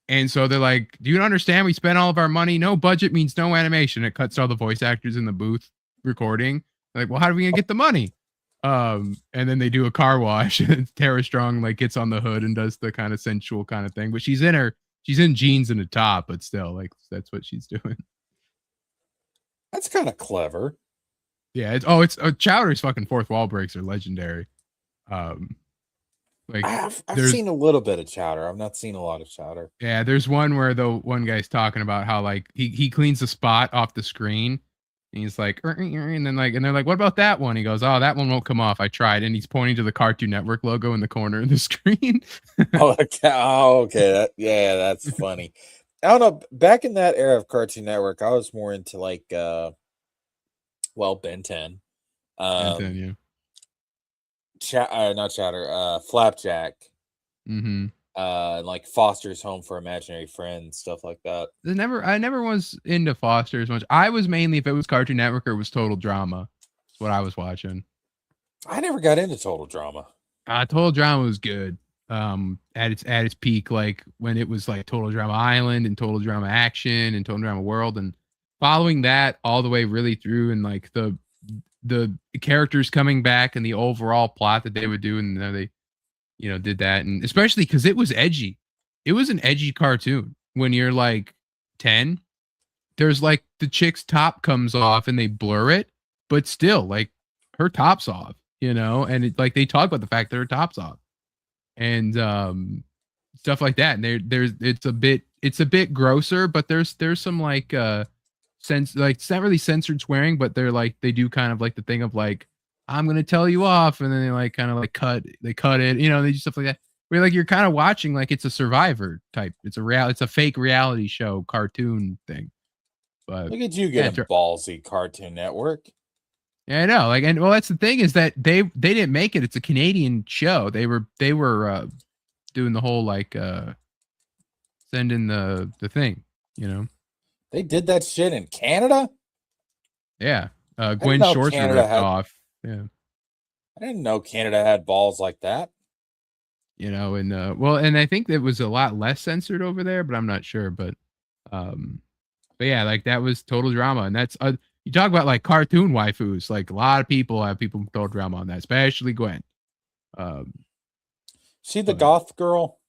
And so they're like, do you understand? We spent all of our money. No budget means no animation. It cuts to all the voice actors in the booth recording. They're like, well, how are we going to get the money? And then they do a car wash. And Tara Strong like gets on the hood and does the kind of sensual kind of thing. But she's in jeans and a top, but still like that's what she's doing. That's kind of clever. Yeah. Chowder's fucking fourth wall breaks are legendary. Like I've seen a little bit of Chowder. I've not seen a lot of Chowder. Yeah, there's one where the one guy's talking about how like he cleans the spot off the screen. And he's like, and then like, and they're like, what about that one? He goes, oh, that one won't come off. I tried, and he's pointing to the Cartoon Network logo in the corner of the screen. Okay. That's funny. I don't know. Back in that era of Cartoon Network, I was more into like, Ben 10. Ben 10, yeah. Not Chowder, Flapjack. Mm-hmm. Like Foster's Home for Imaginary Friends, stuff like that. I never was into Foster as much. I was mainly, if it was Cartoon Network or it was Total Drama. That's what I was watching. I never got into Total Drama. Total Drama was good. At its peak, like when it was like Total Drama Island and Total Drama Action and Total Drama World, and following that all the way really through, and like the characters coming back and the overall plot that they would do, and they did that, and especially because it was edgy. It was an edgy cartoon. When you're like 10, there's like the chick's top comes off and they blur it, but still like her top's off, and it, like they talk about the fact that her top's off and stuff like that. And it's a bit grosser, but there's some like it's not really censored swearing, but they do kind of like the thing of like, I'm gonna tell you off, and then they like kind of like cut it, they do stuff like that. Where like you're kind of watching like it's a Survivor type. It's a fake reality show cartoon thing. But look at you getting ballsy, Cartoon Network. Yeah, I know. Like, and well, that's the thing is that they didn't make it. It's a Canadian show. They were doing the whole like sending the thing. They did that shit in Canada. Yeah, Gwen Shorter ripped off. Yeah, I didn't know Canada had balls like that. And I think it was a lot less censored over there, but I'm not sure. But yeah, like that was Total Drama, and that's you talk about like cartoon waifus. Like a lot of people have people Total Drama on that, especially Gwen. She the goth girl.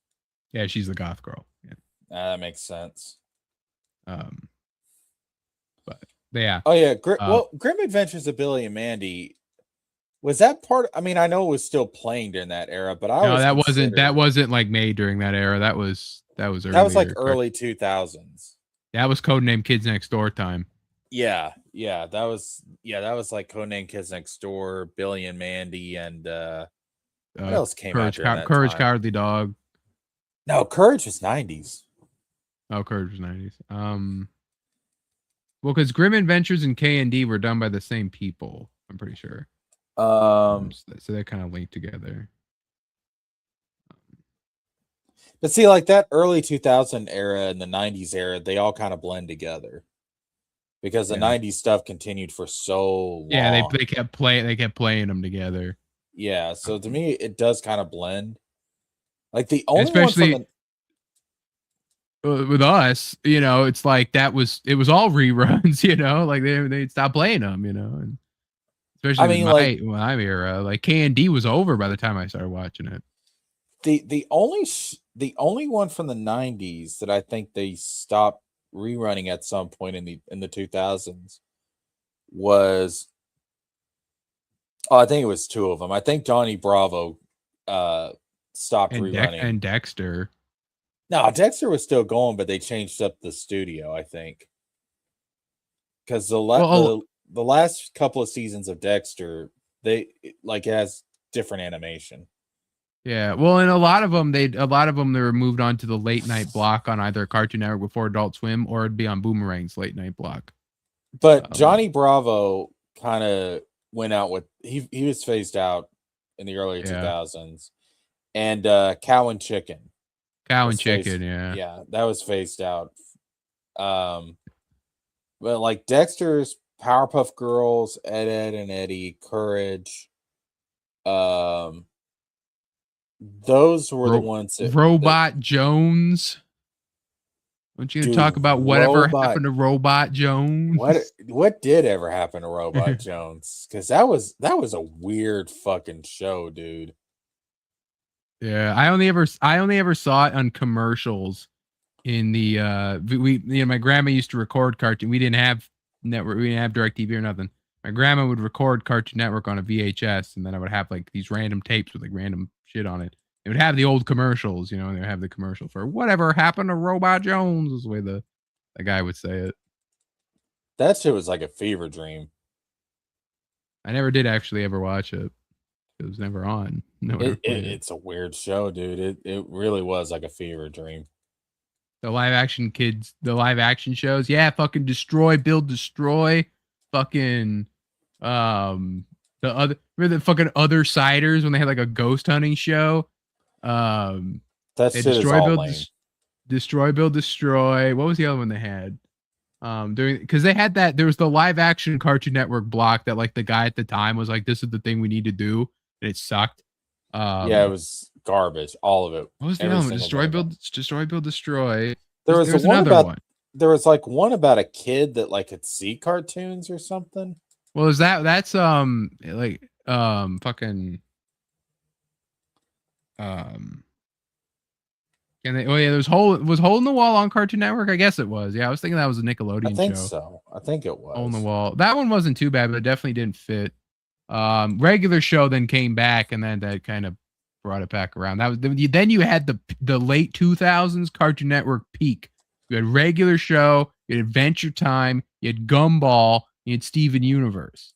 Yeah, she's the goth girl. Yeah. That makes sense. Um, but yeah. Oh yeah, Grim Adventures of Billy and Mandy. Was that part? I mean, I know it was still playing during that era, but I No, always that wasn't like made during that era. That was earlier. that was like early 2000s. That was codename Kids Next Door time. Yeah, that was like Codename Kids Next Door, Billy and Mandy, and what else came out during that Courage time? Cowardly Dog. No, Courage was 90s. Oh, Courage was 90s. Well, because Grim Adventures and K&D were done by the same people, I'm pretty sure. So they're kind of linked together. But see, like that early 2000 era and the 90s era, they all kind of blend together because the 90s stuff continued for so long. Yeah, they kept playing them together. Yeah, so to me, it does kind of blend. Like the only one from with us, you know, it's like it was all reruns, you know, like they stopped playing them, you know, and especially my era, like K&D was over by the time I started watching it. The only one from the 90s that I think they stopped rerunning at some point in the 2000s was I think it was two of them. I think Johnny Bravo stopped rerunning. And Dexter. No, Dexter was still going, but they changed up the studio, I think. Because the last couple of seasons of Dexter, it has different animation. Yeah, well, and a lot of them they were moved on to the late night block on either Cartoon Network before Adult Swim, or it'd be on Boomerang's late night block. But Johnny Bravo kind of went out with he was phased out in the early 2000s, and Cow and Chicken, yeah, that was phased out. But like Dexter's, Powerpuff Girls, Ed and Eddie, Courage, those were the ones that Robot Jones. Don't you talk about whatever happened to Robot Jones? What did ever happen to Robot Jones? Because that was a weird fucking show, dude. Yeah, I only ever saw it on commercials. In the my grandma used to record cartoon. We didn't have network. We didn't have DirecTV or nothing. My grandma would record Cartoon Network on a VHS, and then I would have like these random tapes with like random shit on it. It would have the old commercials, you know, and they would have the commercial for whatever happened to Robot Jones, is the way the guy would say it. That shit was like a fever dream. I never did actually ever watch it. It was never on. It's a weird show, dude. It really was like a fever dream. The live action shows. Yeah, fucking Destroy, Build, Destroy. Fucking remember the fucking Other Siders when they had like a ghost hunting show? That shit is all lame. Destroy, Build, Destroy. What was the other one they had? Because they had that, there was the live action Cartoon Network block that like the guy at the time was like, this is the thing we need to do, and it sucked. Yeah, it was garbage, all of it. What was the other one? Destroy, Build, Destroy. There was another one. There was like one about a kid that like could see cartoons or something. Well, that's fucking and there's Hole in the Wall on Cartoon Network? I guess it was. Yeah, I was thinking that was a Nickelodeon show. I think so. I think it was. Hole in the Wall. That one wasn't too bad, but it definitely didn't fit. Regular show then came back, and then that kind of brought it back around. That was then you had the late 2000s Cartoon Network peak. You had regular show, you had Adventure Time, you had Gumball, you had Steven Universe,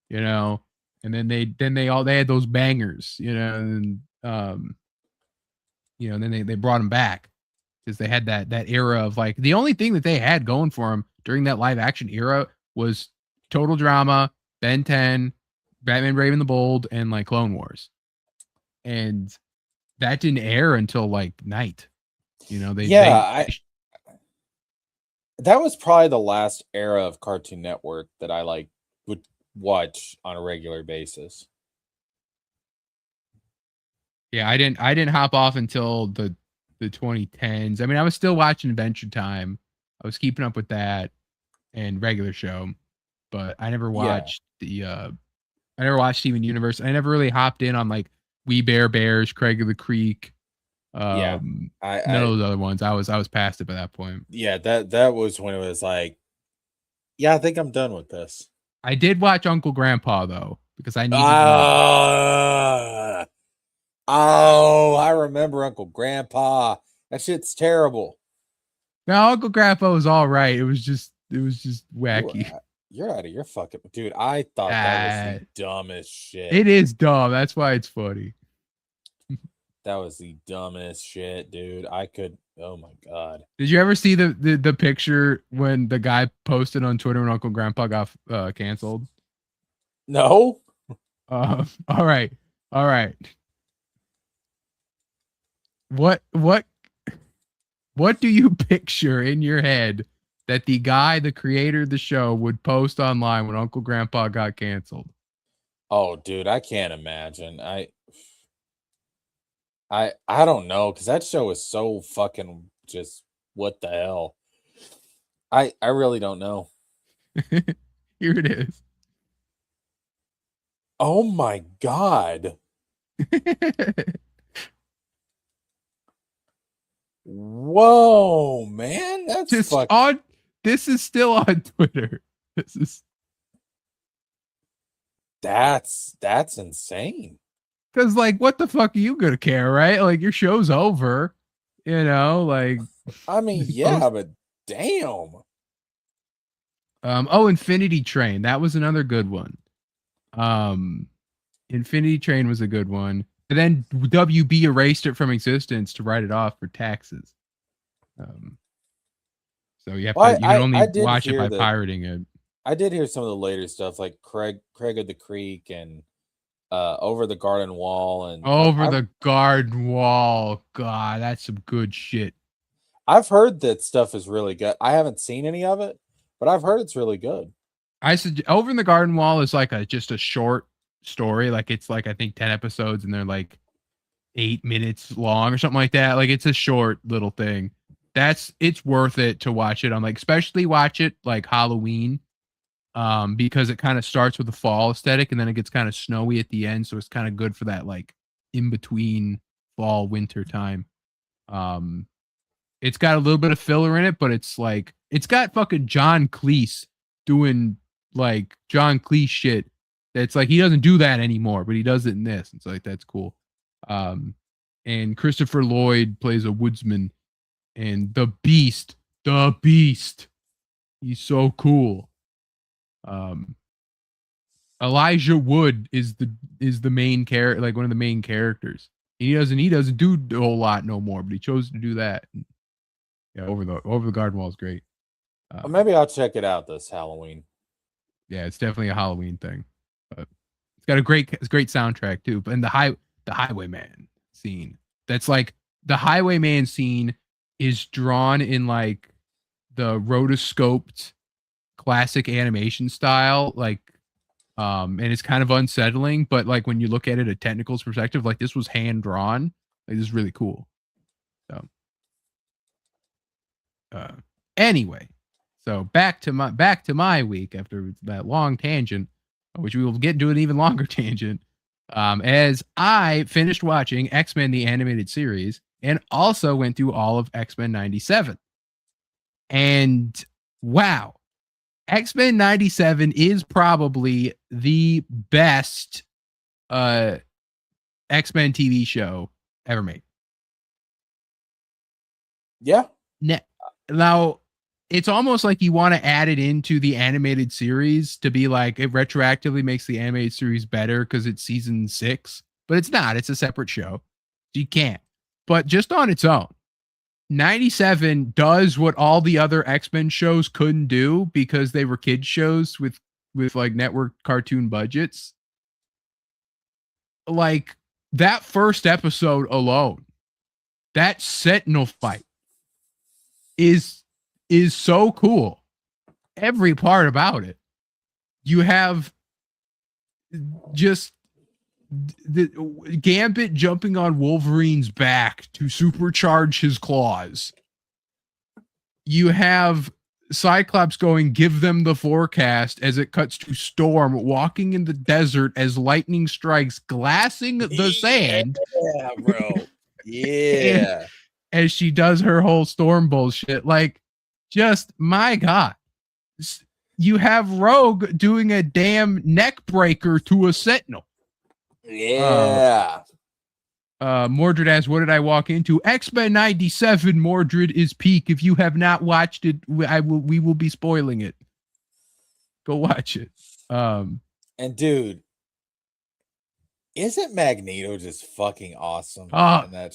you know, and then they had those bangers, you know, and you know, and then they brought them back because they had that era of like, the only thing that they had going for them during that live action era was Total Drama, Ben 10, Batman Brave and the Bold, and like Clone Wars. And that didn't air until like night. You know, that was probably the last era of Cartoon Network that I like would watch on a regular basis. Yeah, I didn't hop off until the 2010s. I mean, I was still watching Adventure Time. I was keeping up with that and regular show, but I never watched I never watched Steven Universe. I never really hopped in on like We Bare Bears, Craig of the Creek, Yeah. None of those other ones. I was past it by that point. Yeah, that was when it was like, yeah, I think I'm done with this. I did watch Uncle Grandpa though, because I needed more. Oh, I remember Uncle Grandpa. That shit's terrible. Now Uncle Grandpa was all right. It was just wacky. You're out of your fucking dude. I thought that was the dumbest shit. It is dumb. That's why it's funny. That was the dumbest shit, dude. Oh my god. Did you ever see the picture when the guy posted on Twitter when Uncle Grandpa got canceled? No. All right. What do you picture in your head that the guy, the creator of the show, would post online when Uncle Grandpa got canceled? Oh, dude, I can't imagine. I don't know, because that show is so fucking just what the hell. I really don't know. Here it is. Oh my god. Whoa, man, that's just on. This is still on Twitter. That's insane. Because, like, what the fuck are you gonna care, right? Like, your show's over, you know. Like, I mean, yeah, but damn. Infinity Train. That was another good one. Infinity Train was a good one. And then WB erased it from existence to write it off for taxes. So you have you can only watch it by pirating it. I did hear some of the later stuff, like Craig of the Creek and Over the Garden Wall and Over the Garden Wall. God, that's some good shit. I've heard that stuff is really good. I haven't seen any of it, but I've heard it's really good. Over in the Garden Wall is like just a short story. Like it's like, I think 10 episodes and they're like 8 minutes long or something like that. Like it's a short little thing. It's worth it to watch it on, like, especially watch it like Halloween. Because it kind of starts with the fall aesthetic and then it gets kind of snowy at the end. So it's kind of good for that, like, in between fall, winter time. It's got a little bit of filler in it, but it's got fucking John Cleese doing like John Cleese shit. That's like, he doesn't do that anymore, but he does it in this. It's like, that's cool. And Christopher Lloyd plays a woodsman, and the beast, he's so cool. Elijah Wood is the main character, like one of the main characters. He doesn't do a whole lot no more, but he chose to do that. And yeah, Over the Garden Wall is great. Maybe I'll check it out this Halloween. Yeah, it's definitely a Halloween thing. But it's got a great soundtrack too. And the Highwayman scene. That's like, the Highwayman scene is drawn in like the rotoscoped classic animation style, like, and it's kind of unsettling, but like when you look at it a technical perspective, like this was hand drawn. Like, this is really cool. So anyway, so back to my week after that long tangent, which we will get into an even longer tangent. As I finished watching X-Men the animated series and also went through all of X-Men 97. And wow, X-Men 97 is probably the best X-Men TV show ever made. Yeah. Now, it's almost like you want to add it into the animated series to be like, it retroactively makes the animated series better because it's season 6, but it's not. It's a separate show. You can't. But just on its own, 97 does what all the other X-Men shows couldn't do because they were kids shows with like network cartoon budgets. Like that first episode alone, that Sentinel fight is so cool. Every part about it. You have just the Gambit jumping on Wolverine's back to supercharge his claws. You have Cyclops going, "Give them the forecast," as it cuts to Storm walking in the desert as lightning strikes, glassing the sand. Yeah, bro. and, Yeah. and she does her whole storm bullshit. Like, just my God. You have Rogue doing a damn neck breaker to a Sentinel. Yeah. Mordred asks, what did I walk into? X-Men 97 Mordred is peak. If you have not watched it, we will be spoiling it. Go watch it. And dude, isn't Magneto just fucking awesome?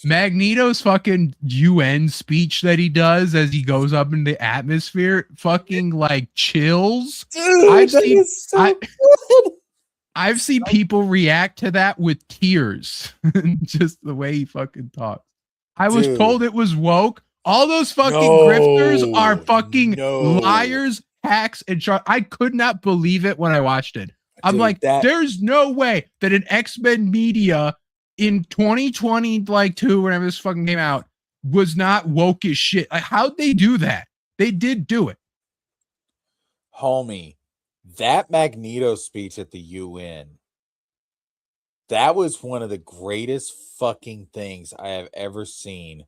Magneto's fucking UN speech that he does as he goes up in the atmosphere, fucking like chills. Dude, I've seen people react to that with tears. Just the way he fucking talks. I was told it was woke. All those fucking grifters are fucking liars, hacks, and I could not believe it when I watched it. I'm like, there's no way that an X-Men media in 2020, like whenever this fucking came out, was not woke as shit. Like, how'd they do that? They did do it. Homie, that Magneto speech at the UN, that was one of the greatest fucking things I have ever seen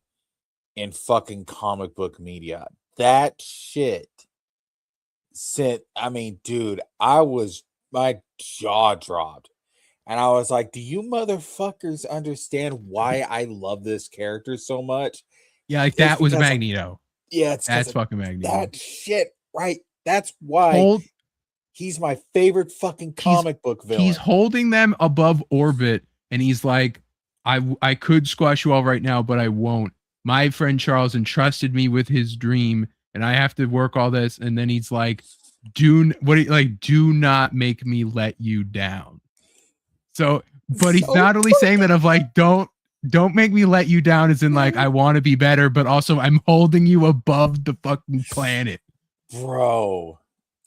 in fucking comic book media. That shit dude, my jaw dropped. And I was like, do you motherfuckers understand why I love this character so much? Yeah, like that was Magneto. That's fucking Magneto. That shit, right? That's why he's my favorite fucking comic book villain. He's holding them above orbit, and he's like, I could squash you all right now, but I won't. My friend Charles entrusted me with his dream, and I have to work all this. And then he's like, do not make me let you down. So, but he's not only saying that of like, don't make me let you down, as in like, I want to be better, but also I'm holding you above the fucking planet. Bro,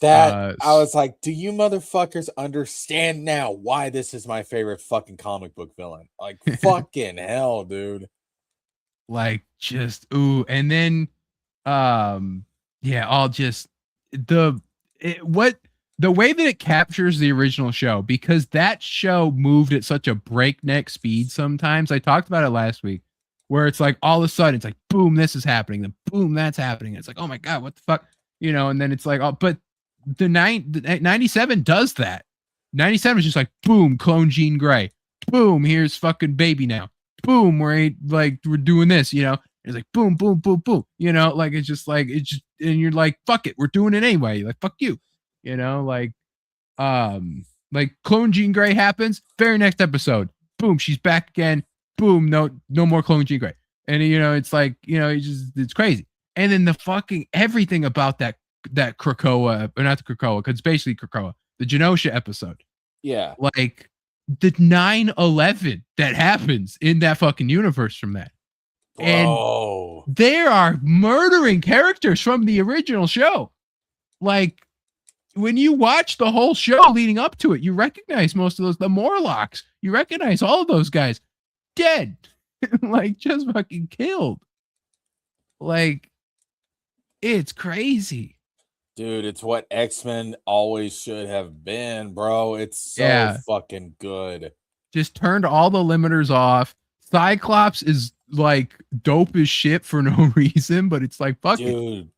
I was like, do you motherfuckers understand now why this is my favorite fucking comic book villain? Like, fucking hell, dude. Like, just, ooh. And then, I'll just, the way that it captures the original show, because that show moved at such a breakneck speed sometimes. I talked about it last week, where it's like all of a sudden it's like, boom, this is happening, then boom, that's happening. It's like, oh my God, what the fuck? And then it's like, oh, but the 97 does that. 97 is just like, boom, clone Jean Grey. Boom, here's fucking baby now. Boom, we're doing this, It's like boom, boom, boom, boom. It's just and you're like, fuck it, we're doing it anyway. Like, fuck you. Like clone Jean Grey happens, very next episode, boom, she's back again. Boom, no more clone Jean Grey. And it's like, it's crazy. And then the fucking everything about that Krakoa, or not the Krakoa, because it's basically Krakoa, the Genosha episode. Yeah. Like the 9/11 that happens in that fucking universe from that. Bro. And there are murdering characters from the original show. Like, when you watch the whole show leading up to it, you recognize most of the Morlocks. You recognize all of those guys dead. Like, just fucking killed. Like, it's crazy. Dude, it's what X-Men always should have been, bro. It's so fucking good. Just turned all the limiters off. Cyclops is like dope as shit for no reason, but it's like, fuck it. Dude,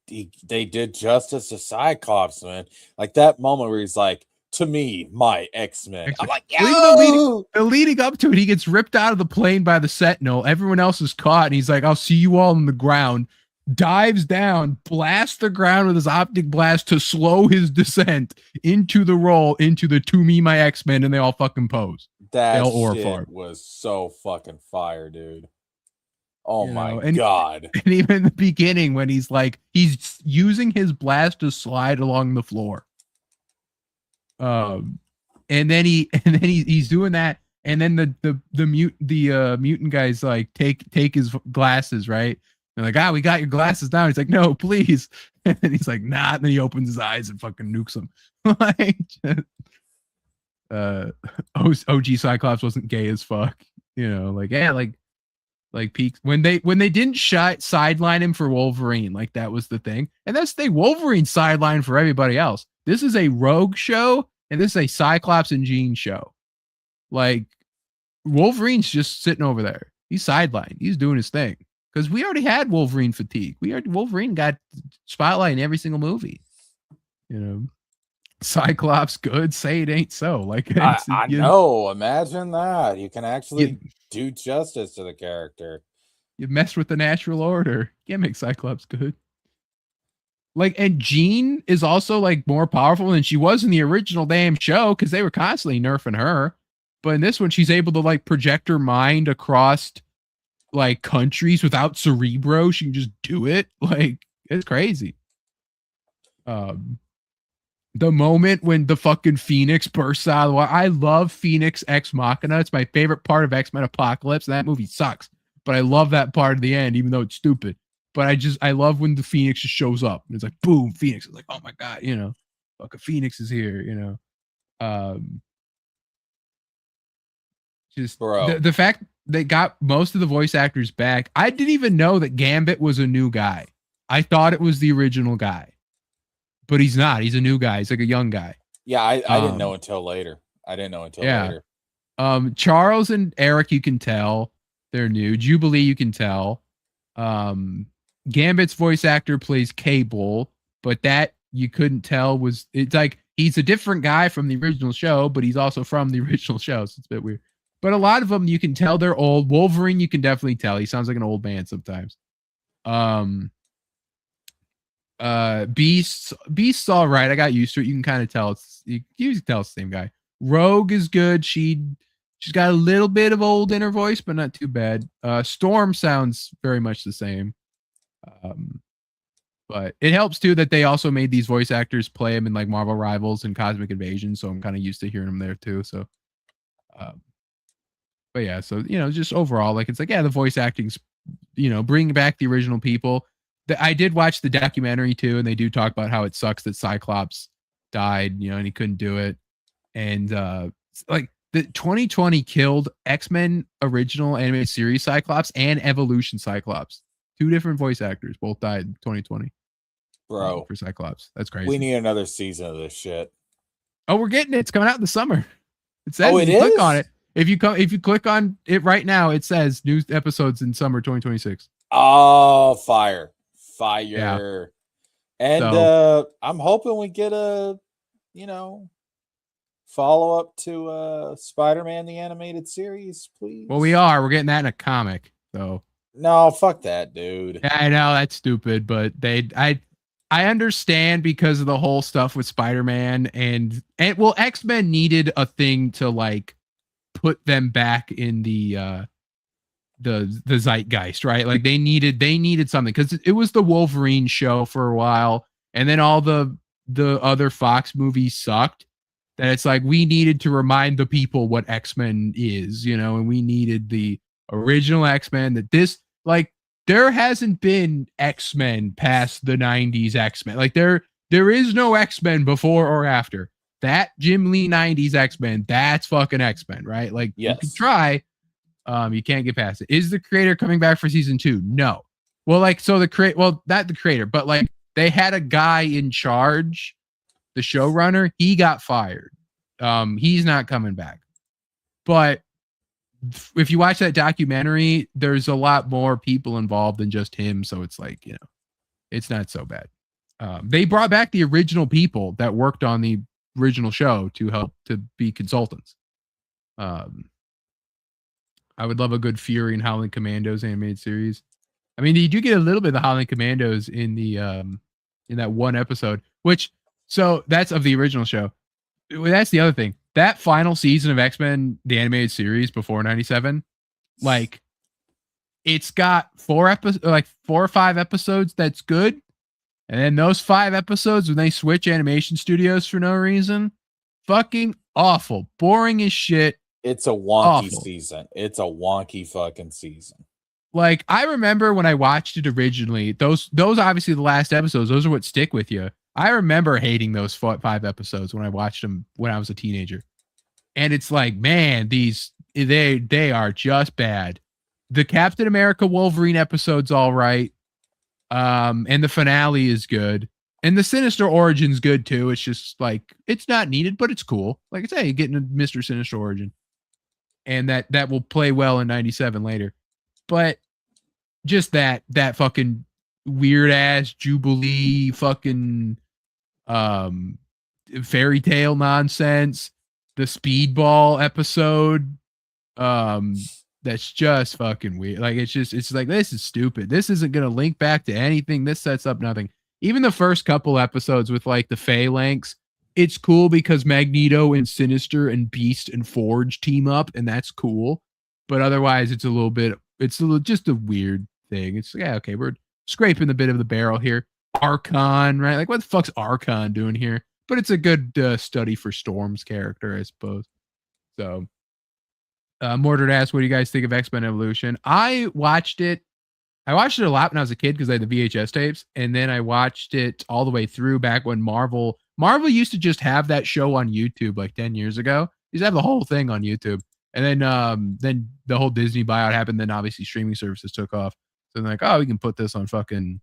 they did justice to Cyclops, man. Like that moment where he's like, to me, my X-Men. I'm like, yo! The leading up to it, he gets ripped out of the plane by the Sentinel. Everyone else is caught, and he's like, I'll see you all on the ground. Dives down, blasts the ground with his optic blast to slow his descent into the to me, my X-Men, and they all fucking pose. That shit was so fucking fire, dude. Oh my God. And even in the beginning, when he's he's using his blast to slide along the floor. And then he's doing that, and then the mutant guys like take his glasses, right? They're like, we got your glasses now. He's like, no, please. And then he's like, nah. And then he opens his eyes and fucking nukes them. OG Cyclops wasn't gay as fuck. Like peaks when they didn't sideline him for Wolverine, like that was the thing. And that's the Wolverine sideline for everybody else. This is a Rogue show, and this is a Cyclops and Jean show. Like, Wolverine's just sitting over there. He's sidelined. He's doing his thing because we already had Wolverine fatigue. Wolverine got spotlight in every single movie. You know, Cyclops good. Say it ain't so. Like I know. Imagine that you can actually do justice to the character. You messed with the natural order. Can't make Cyclops good. Like, and Jean is also like more powerful than she was in the original damn show because they were constantly nerfing her. But in this one, she's able to like project her mind across like countries without Cerebro. She can just do it. Like, it's crazy. The moment when the fucking Phoenix bursts out of the water. I love Phoenix Ex Machina. It's my favorite part of X-Men Apocalypse. And that movie sucks. But I love that part of the end, even though it's stupid. But I love when the Phoenix just shows up. And it's like, boom, Phoenix. It's like, oh my God, you know, fucking Phoenix is here, you know. Just the fact they got most of the voice actors back. I didn't even know that Gambit was a new guy. I thought it was the original guy. But he's not. He's a new guy. He's like a young guy. Yeah, I didn't know until later. Later. Charles and Eric, you can tell they're new. Jubilee, you can tell. Gambit's voice actor plays Cable, but that you couldn't tell it's like he's a different guy from the original show, but he's also from the original show, so it's a bit weird. But a lot of them you can tell they're old. Wolverine, you can definitely tell. He sounds like an old man sometimes. Beast's all right. I got used to it. You can kind of tell you can tell it's the same guy. Rogue is good. She's got a little bit of old in her voice, but not too bad. Storm sounds very much the same. But it helps too that they also made these voice actors play them in like Marvel Rivals and Cosmic Invasion, so I'm kind of used to hearing them there too. So, but yeah, so you know, just overall, like it's like the voice acting's, you know, bringing back the original people. I did watch the documentary too, and they do talk about how it sucks that Cyclops died, you know, and he couldn't do it, and like the 2020 killed X-Men original animated series Cyclops and Evolution Cyclops. 2 different voice actors both died in 2020. Bro, for Cyclops. That's crazy. We need another season of this shit. Oh, we're getting it. It's coming out in the summer. It says click on it. If you click on it right now, it says new episodes in summer 2026. Oh, fire. Yeah. And I'm hoping we get a, you know, follow up to Spider-Man the animated series, please. Well, we're getting that in a comic. So no, fuck that, dude. Yeah, I know that's stupid, but I understand because of the whole stuff with Spider-Man and well, X-Men needed a thing to like put them back in the zeitgeist, right? Like they needed something because it was the Wolverine show for a while, and then all the other Fox movies sucked. That it's like we needed to remind the people what X-Men is, you know, and we needed the original X-Men. That this like there hasn't been X-Men past the 90s X-Men. Like there is no X-Men before or after that. Jim Lee 90s X-Men, that's fucking X-Men, right? Like yes. You can try. You can't get past it. Is the creator coming back for season 2? No. Well, like, so not the creator, but like they had a guy in charge, the showrunner, he got fired. He's not coming back. But if you watch that documentary, there's a lot more people involved than just him. So it's like, you know, it's not so bad. They brought back the original people that worked on the original show to help to be consultants. I would love a good Fury and Howling Commandos animated series. I mean, you do get a little bit of the Howling Commandos in the in that one episode, so that's of the original show. That's the other thing. That final season of X-Men, the animated series before 97, like it's got 4 or 5 episodes that's good. And then those 5 episodes when they switch animation studios for no reason, fucking awful. Boring as shit. It's a wonky season. It's a wonky fucking season. Like, I remember when I watched it originally, those obviously the last episodes, those are what stick with you. I remember hating those 5 episodes when I watched them when I was a teenager. And it's like, man, they are just bad. The Captain America Wolverine episode's all right. And the finale is good. And the Sinister Origin's good too. It's just like, it's not needed, but it's cool. Like I say, you're getting a Mr. Sinister Origin. And that will play well in 97 later. but just that fucking weird ass Jubilee fucking fairy tale nonsense, the Speedball episode, that's just fucking weird. Like it's like, this is stupid. This isn't gonna link back to anything. This sets up nothing. Even the first couple episodes with like the Phalanx, it's cool because Magneto and Sinister and Beast and Forge team up, and that's cool. But otherwise, it's just a weird thing. It's yeah, okay, we're scraping the bit of the barrel here. Archon, right? Like, what the fuck's Archon doing here? But it's a good study for Storm's character, I suppose. So, Mordred asked, what do you guys think of X-Men Evolution? I watched it a lot when I was a kid because I had the VHS tapes, and then I watched it all the way through back when Marvel used to just have that show on YouTube like 10 years ago. They used to have the whole thing on YouTube. And then the whole Disney buyout happened. Then obviously streaming services took off. So they're like, oh, we can put this on fucking,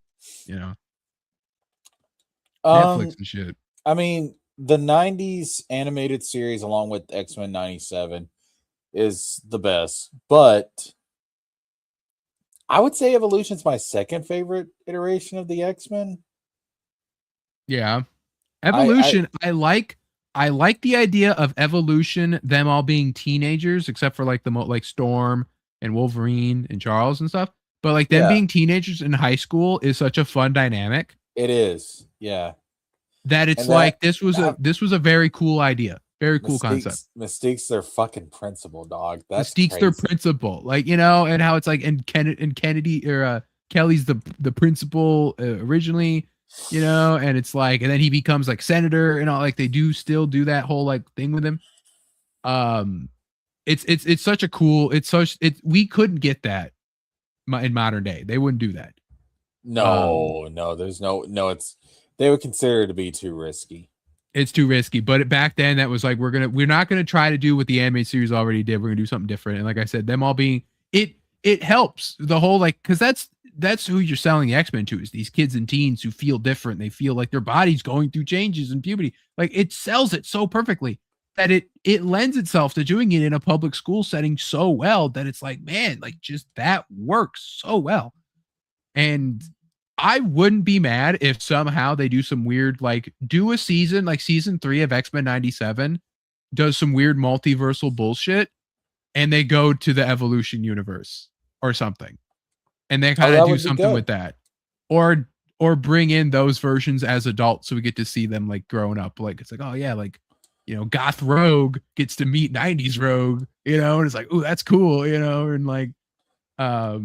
Netflix and shit. I mean, the 90s animated series along with X-Men 97 is the best, but I would say Evolution's my second favorite iteration of the X-Men. Yeah. Evolution, I like the idea of Evolution, them all being teenagers, except for like like Storm and Wolverine and Charles and stuff. But like them being teenagers in high school is such a fun dynamic. It is, yeah. That it's like this was a very cool idea, very cool concept. Mystique's their fucking principal, dog. That's Mystique's their principal, like and how it's like and Kennedy or Kelly's the principal originally. And it's like, and then he becomes like senator and all, like they do still do that whole like thing with him. It's such a cool, we couldn't get that in modern day. They wouldn't do that. They would consider it to be too risky. It's too risky, but back then that was like, we're not going to try to do what the anime series already did. We're gonna do something different. And like I said, them all being, it helps the whole, like, cause that's who you're selling the X-Men to, is these kids and teens who feel different. They feel like their body's going through changes in puberty. Like it sells it so perfectly that it lends itself to doing it in a public school setting so well that it's like, man, like just that works so well. And I wouldn't be mad if somehow they do some weird, like do a season, like season 3 of X-Men 97 does some weird multiversal bullshit and they go to the Evolution universe or something. And they kind of do something with that, or bring in those versions as adults, so we get to see them like growing up. Like it's like, oh yeah, like Goth Rogue gets to meet 90s Rogue, and it's like, oh, that's cool, and like, now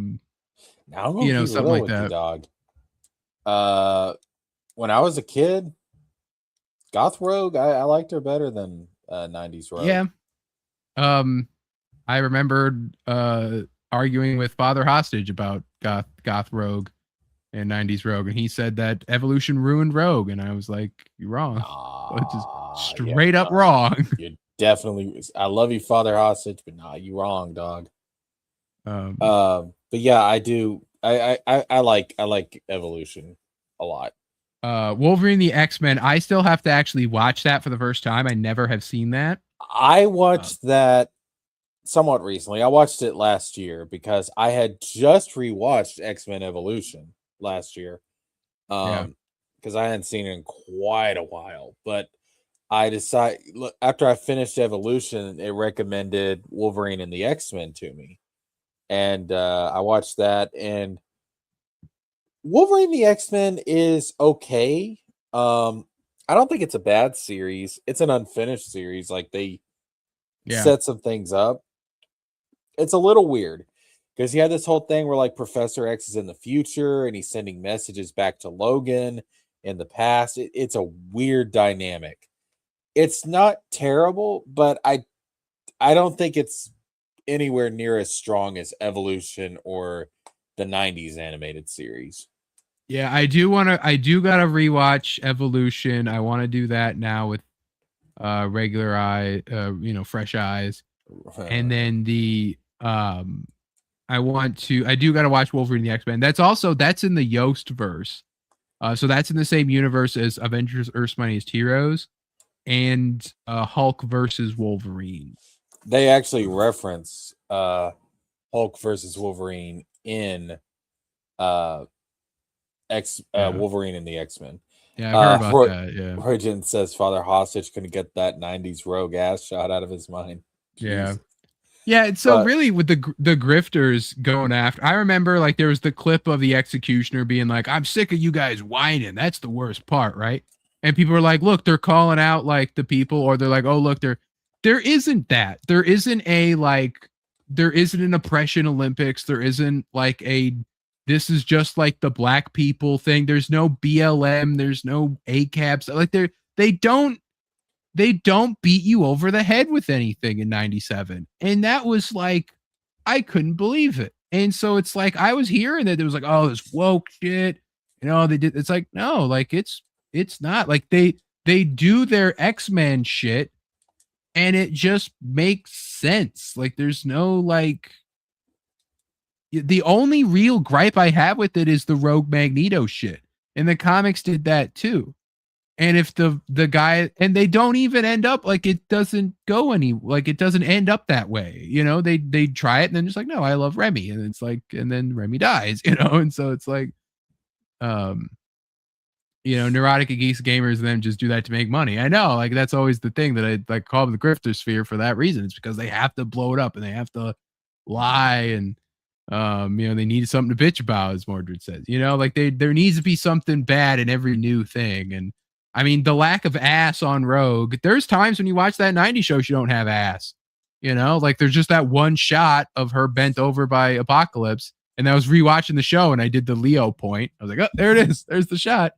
something like that. Dog. When I was a kid, Goth Rogue, I liked her better than 90s Rogue. Yeah. I remembered arguing with Father Hostage about Goth Rogue and 90s Rogue, and he said that Evolution ruined Rogue, and I was like, you're wrong. Just straight up wrong. You definitely, I love you, Father Hostage, but nah, you wrong, dog. But yeah, I do. I like Evolution a lot. Wolverine the X-Men, I still have to actually watch that for the first time. I never have seen that. I watched that somewhat recently. I watched it last year because I had just rewatched X-Men Evolution last year. Because I hadn't seen it in quite a while. But I decided, after I finished Evolution, it recommended Wolverine and the X-Men to me. And I watched that, and Wolverine the X-Men is okay. I don't think it's a bad series. It's an unfinished series. Like they set some things up. It's a little weird because you had this whole thing where like Professor X is in the future and he's sending messages back to Logan in the past. It's a weird dynamic. It's not terrible, but I don't think it's anywhere near as strong as Evolution or the 90s animated series. Yeah, I do gotta rewatch Evolution. I want to do that now with regular eye, fresh eyes. And then I do gotta watch Wolverine the X-Men. That's in the Yoast verse. So that's in the same universe as Avengers Earth's Mightiest Heroes and Hulk versus Wolverine. They actually reference Hulk versus Wolverine in Wolverine and the X-Men. Yeah, I've heard about that. Yeah. Origin says Father Hostage couldn't get that 90s rogue ass shot out of his mind. Yeah. Jesus. Yeah, it's so really with the grifters going after. I remember like there was the clip of the executioner being like, "I'm sick of you guys whining. That's the worst part, right?" And people are like, "Look, they're calling out like the people," or they're like, "Oh, look, there isn't that. There isn't an oppression Olympics. There isn't like this is just like the black people thing. There's no BLM. There's no ACABs. Like they don't beat you over the head with anything in 97. And that was like, I couldn't believe it. And so it's like, I was hearing that it was like, oh, this woke shit. They did. It's like, no, like it's not like they do their X-Men shit and it just makes sense. Like there's no like, the only real gripe I have with it is the Rogue Magneto shit. And the comics did that too. And if the guy, and they don't even end up like it doesn't go it doesn't end up that way. They try it and then just like, no, I love Remy. And it's like, and then Remy dies, and so it's like, neurotic geese gamers and them just do that to make money. I know, like that's always the thing that I like call them the grifter sphere for that reason. It's because they have to blow it up and they have to lie and they need something to bitch about, as Mordred says. Like there needs to be something bad in every new thing. And I mean, the lack of ass on Rogue, there's times when you watch that 90s show, she don't have ass. Like there's just that one shot of her bent over by Apocalypse. And I was rewatching the show and I did the Leo point. I was like, oh, there it is. There's the shot.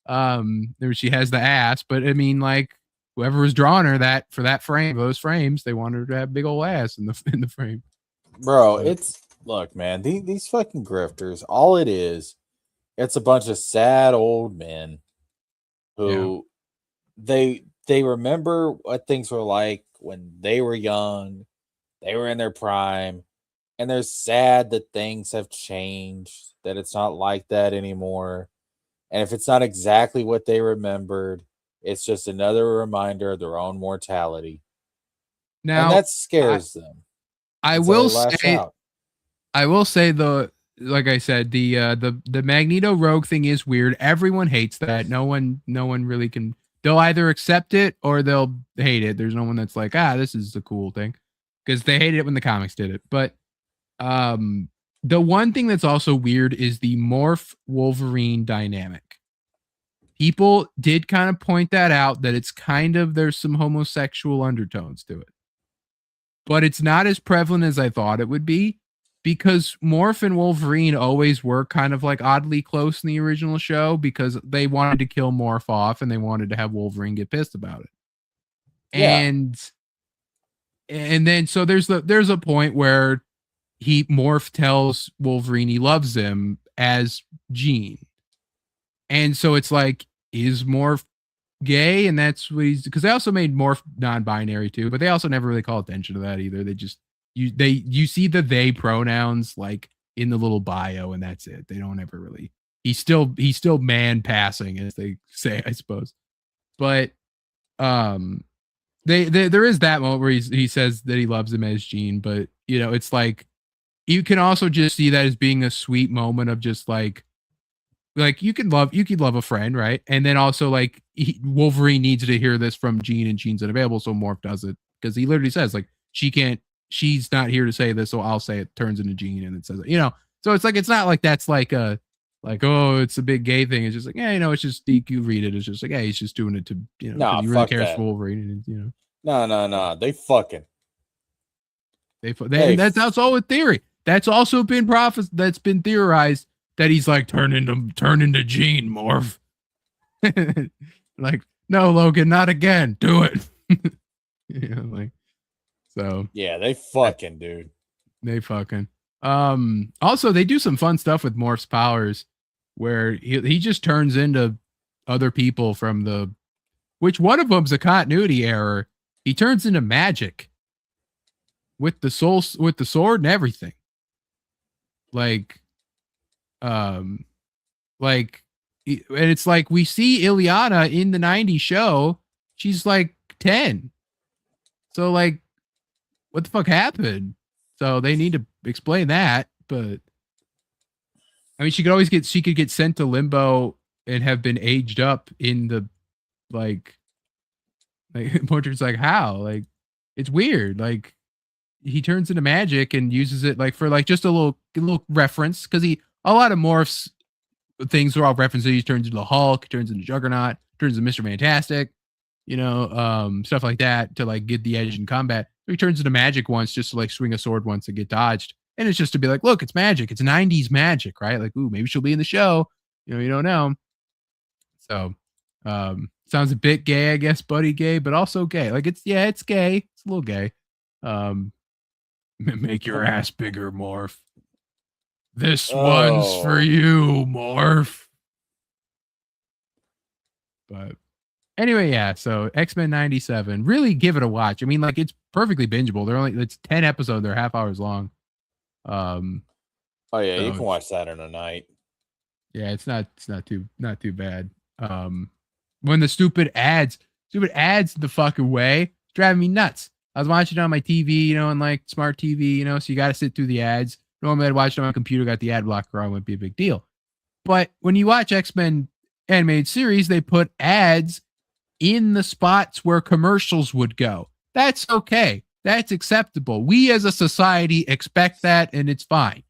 There she has the ass. But I mean, like whoever was drawing her that for that frame, those frames, they wanted her to have big old ass in the frame. Bro, look, man, these fucking grifters, all it is, it's a bunch of sad old men who they remember what things were like when they were young, they were in their prime, and they're sad that things have changed, that it's not like that anymore. And if it's not exactly what they remembered, it's just another reminder of their own mortality. Now, and that scares them. I will say though, like I said, the Magneto Rogue thing is weird. Everyone hates that. No one really can. They'll either accept it or they'll hate it. There's no one that's like, this is a cool thing, because they hated it when the comics did it. But the one thing that's also weird is the Morph Wolverine dynamic. People did kind of point that out, that it's kind of, there's some homosexual undertones to it, but it's not as prevalent as I thought it would be. Because Morph and Wolverine always were kind of like oddly close in the original show, because they wanted to kill Morph off and they wanted to have Wolverine get pissed about it. Yeah. And then so there's a point where Morph tells Wolverine he loves him as Jean. And so it's like, is Morph gay? And that's what because they also made Morph non-binary too, but they also never really call attention to that either. They just you see the they pronouns like in the little bio, and that's it. They don't ever really. He's still man passing, as they say, I suppose. But there is that moment where he says that he loves him as Jean, but it's like you can also just see that as being a sweet moment of just like you could love a friend, right? And then also like Wolverine needs to hear this from Jean, and Jean's unavailable, so Morph does it, because he literally says like she's not here to say this, so I'll say it. Turns into Jean, and it says, so it's like, it's not like that's like oh, it's a big gay thing. It's just like, it's just, you read it, it's just like, he's just doing it to, he really cares for Wolverine, and No, they fucking. And that's all with theory. That's also been that's been theorized, that he's like, turn into Jean, Morph. Like, no, Logan, not again. Do it. Like. So yeah, they fucking, dude. They fucking. Also, they do some fun stuff with Morph's powers, where he just turns into other people from which one of them's a continuity error. He turns into magic with the sword and everything. And it's like we see Ileana in the 90s show. She's like 10. So like, what the fuck happened? So they need to explain that, but I mean, she could get sent to limbo and have been aged up in the like Mordred's like, how? Like, it's weird. Like, he turns into magic and uses it like for like just a little reference because a lot of morphs things are all references. He turns into the Hulk, turns into Juggernaut, turns into Mr. Fantastic, stuff like that to like get the edge in combat. So he turns into magic once just to like swing a sword once and get dodged. And it's just to be like, look, it's magic. It's 90s magic, right? Like, ooh, maybe she'll be in the show. You don't know. So, sounds a bit gay, I guess, buddy gay, but also gay. Like it's gay. It's a little gay. Make your ass bigger, Morph. This one's for you, Morph. But anyway, yeah. So X-Men 97, really give it a watch. I mean, like it's perfectly bingeable. It's 10 episodes. They're half hours long. Oh yeah, so you can watch that in a night. Yeah, it's not too bad. When the stupid ads the fucking way, it's driving me nuts. I was watching it on my TV, on like smart TV, so you got to sit through the ads. Normally I'd watch it on my computer, got the ad blocker on, wouldn't be a big deal. But when you watch X-Men animated series, they put ads in the spots where commercials would go. That's okay. That's acceptable. We as a society expect that, and it's fine.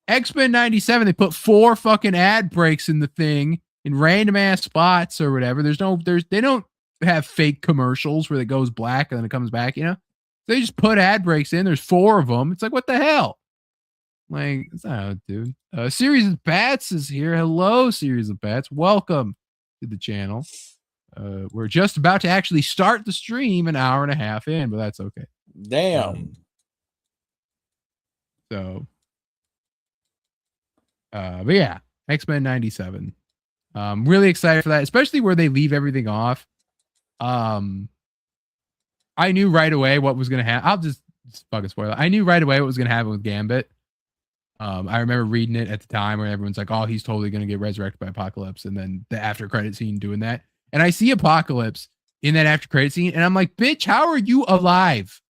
X-Men 97, they put 4 fucking ad breaks in the thing in random ass spots or whatever. They don't have fake commercials where it goes black and then it comes back, They just put ad breaks in. There's 4 of them. It's like, what the hell? Like, it's not, dude. Series of Bats is here. Hello, Series of Bats. Welcome to the channel. We're just about to actually start the stream an hour and a half in, but that's okay. Damn. But yeah, X-Men 97. Really excited for that, especially where they leave everything off. I knew right away what was going to happen. I'll just fucking spoil it. I knew right away what was going to happen with Gambit. I remember reading it at the time where everyone's like, oh, he's totally going to get resurrected by Apocalypse. And then the after credit scene doing that. And I see Apocalypse in that after credit scene. And I'm like, bitch, how are you alive?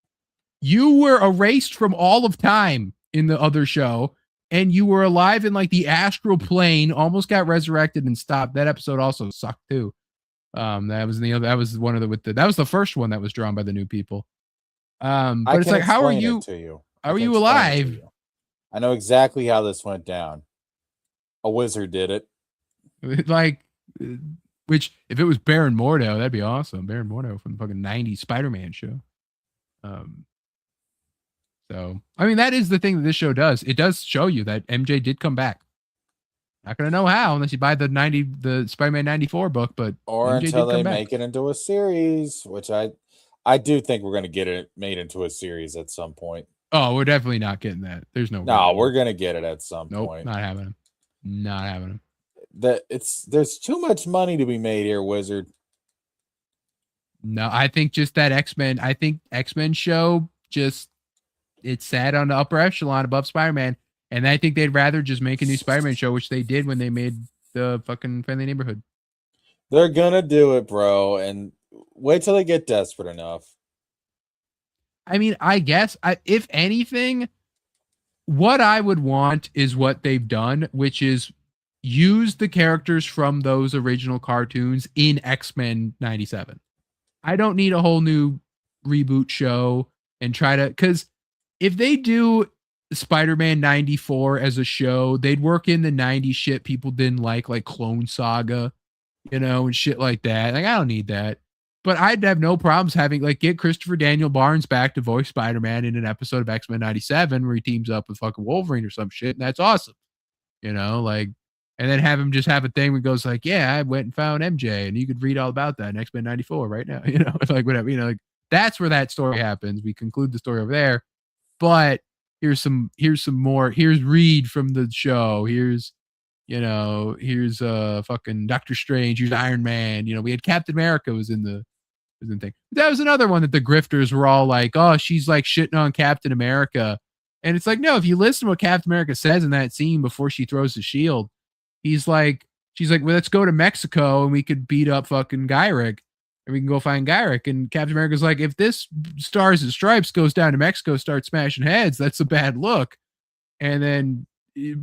You were erased from all of time in the other show. And you were alive in like the astral plane, almost got resurrected and stopped. That episode also sucked too. That was the first one that was drawn by the new people. But it's like, how are you? How are you alive? I know exactly how this went down. A wizard did it. Like, which if it was Baron Mordo, that'd be awesome. Baron Mordo from the fucking 90s Spider-Man show. So, I mean, that is the thing that this show does. It does show you that MJ did come back. Not going to know how unless you buy the Spider-Man 94 book, but or MJ until they make it into a series, which I do think we're going to get it made into a series at some point. Oh, we're definitely not getting that. There's no way. We're going to get it at some point. Not having him. Not having him. There's too much money to be made here, Wizard. No, I think just that X-Men show just it sat on the upper echelon above Spider-Man, and I think they'd rather just make a new Spider-Man show, which they did when they made the fucking Friendly Neighborhood. They're gonna do it, bro, and wait till they get desperate enough. I mean, I guess if anything, what I would want is what they've done, which is use the characters from those original cartoons in X-Men 97. I don't need a whole new reboot show and because if they do Spider-Man 94 as a show, they'd work in the 90s shit people didn't like Clone Saga, and shit like that. Like, I don't need that. But I'd have no problems having get Christopher Daniel Barnes back to voice Spider-Man in an episode of X-Men 97 where he teams up with fucking Wolverine or some shit, and that's awesome. And then have him just have a thing where he goes like, yeah, I went and found MJ, and you could read all about that in X-Men 94 right now. Whatever, that's where that story happens. We conclude the story over there. But here's some more. Here's Reed from the show. Here's fucking Doctor Strange. Here's Iron Man. We had Captain America was in the thing. That was another one that the grifters were all like, oh, she's like shitting on Captain America. And it's like, no, if you listen to what Captain America says in that scene before she throws the shield, she's like, well, let's go to Mexico and we could beat up fucking Gyrich. and we can go find Gyrick. And Captain America's like, if this Stars and Stripes goes down to Mexico, starts smashing heads, that's a bad look. And then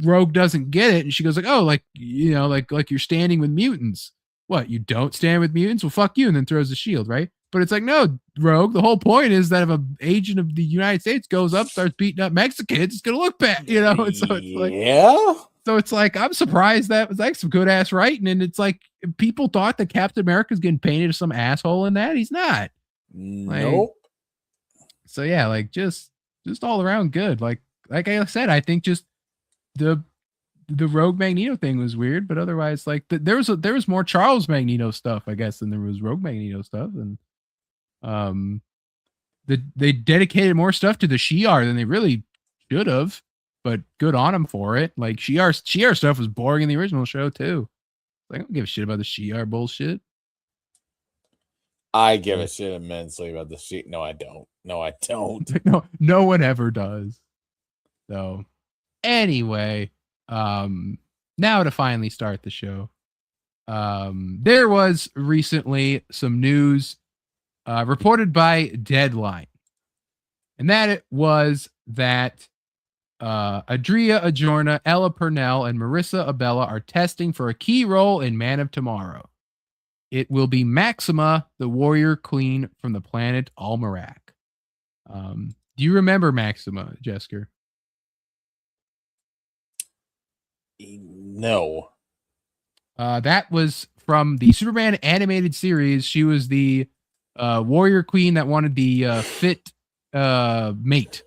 Rogue doesn't get it, and she goes like, oh, like, you know, like you're standing with mutants. What, you don't stand with mutants? Well, fuck you, and then throws the shield, right? But it's like, no, Rogue, the whole point is that if an agent of the United States goes up, starts beating up Mexicans, it's gonna look bad, you know? And so it's like, yeah. So it's like, I'm surprised that was like some good ass writing. And it's like, people thought that Captain America's getting painted as some asshole in that. He's not. Nope. So yeah, like just all around good. Like I said, I think just the Rogue Magneto thing was weird, but otherwise, like there was more Charles Magneto stuff, I guess, than there was Rogue Magneto stuff. And they dedicated more stuff to the Shi'ar than they really should have. But good on them for it. Like Shi'ar stuff was boring in the original show too. Like, I don't give a shit about the Shi'ar bullshit. I give a shit immensely about the Shi'ar. No, I don't. No, I don't. No one ever does. So anyway, now to finally start the show. There was recently some news reported by Deadline. And that it was that Adria Arjona, Ella Purnell, and Marissa Abella are testing for a key role in Man of Tomorrow. It will be Maxima, the warrior queen from the planet Almerac. Do you remember Maxima, Jesker? No. That was from the Superman animated series. She was the warrior queen that wanted the fit mate.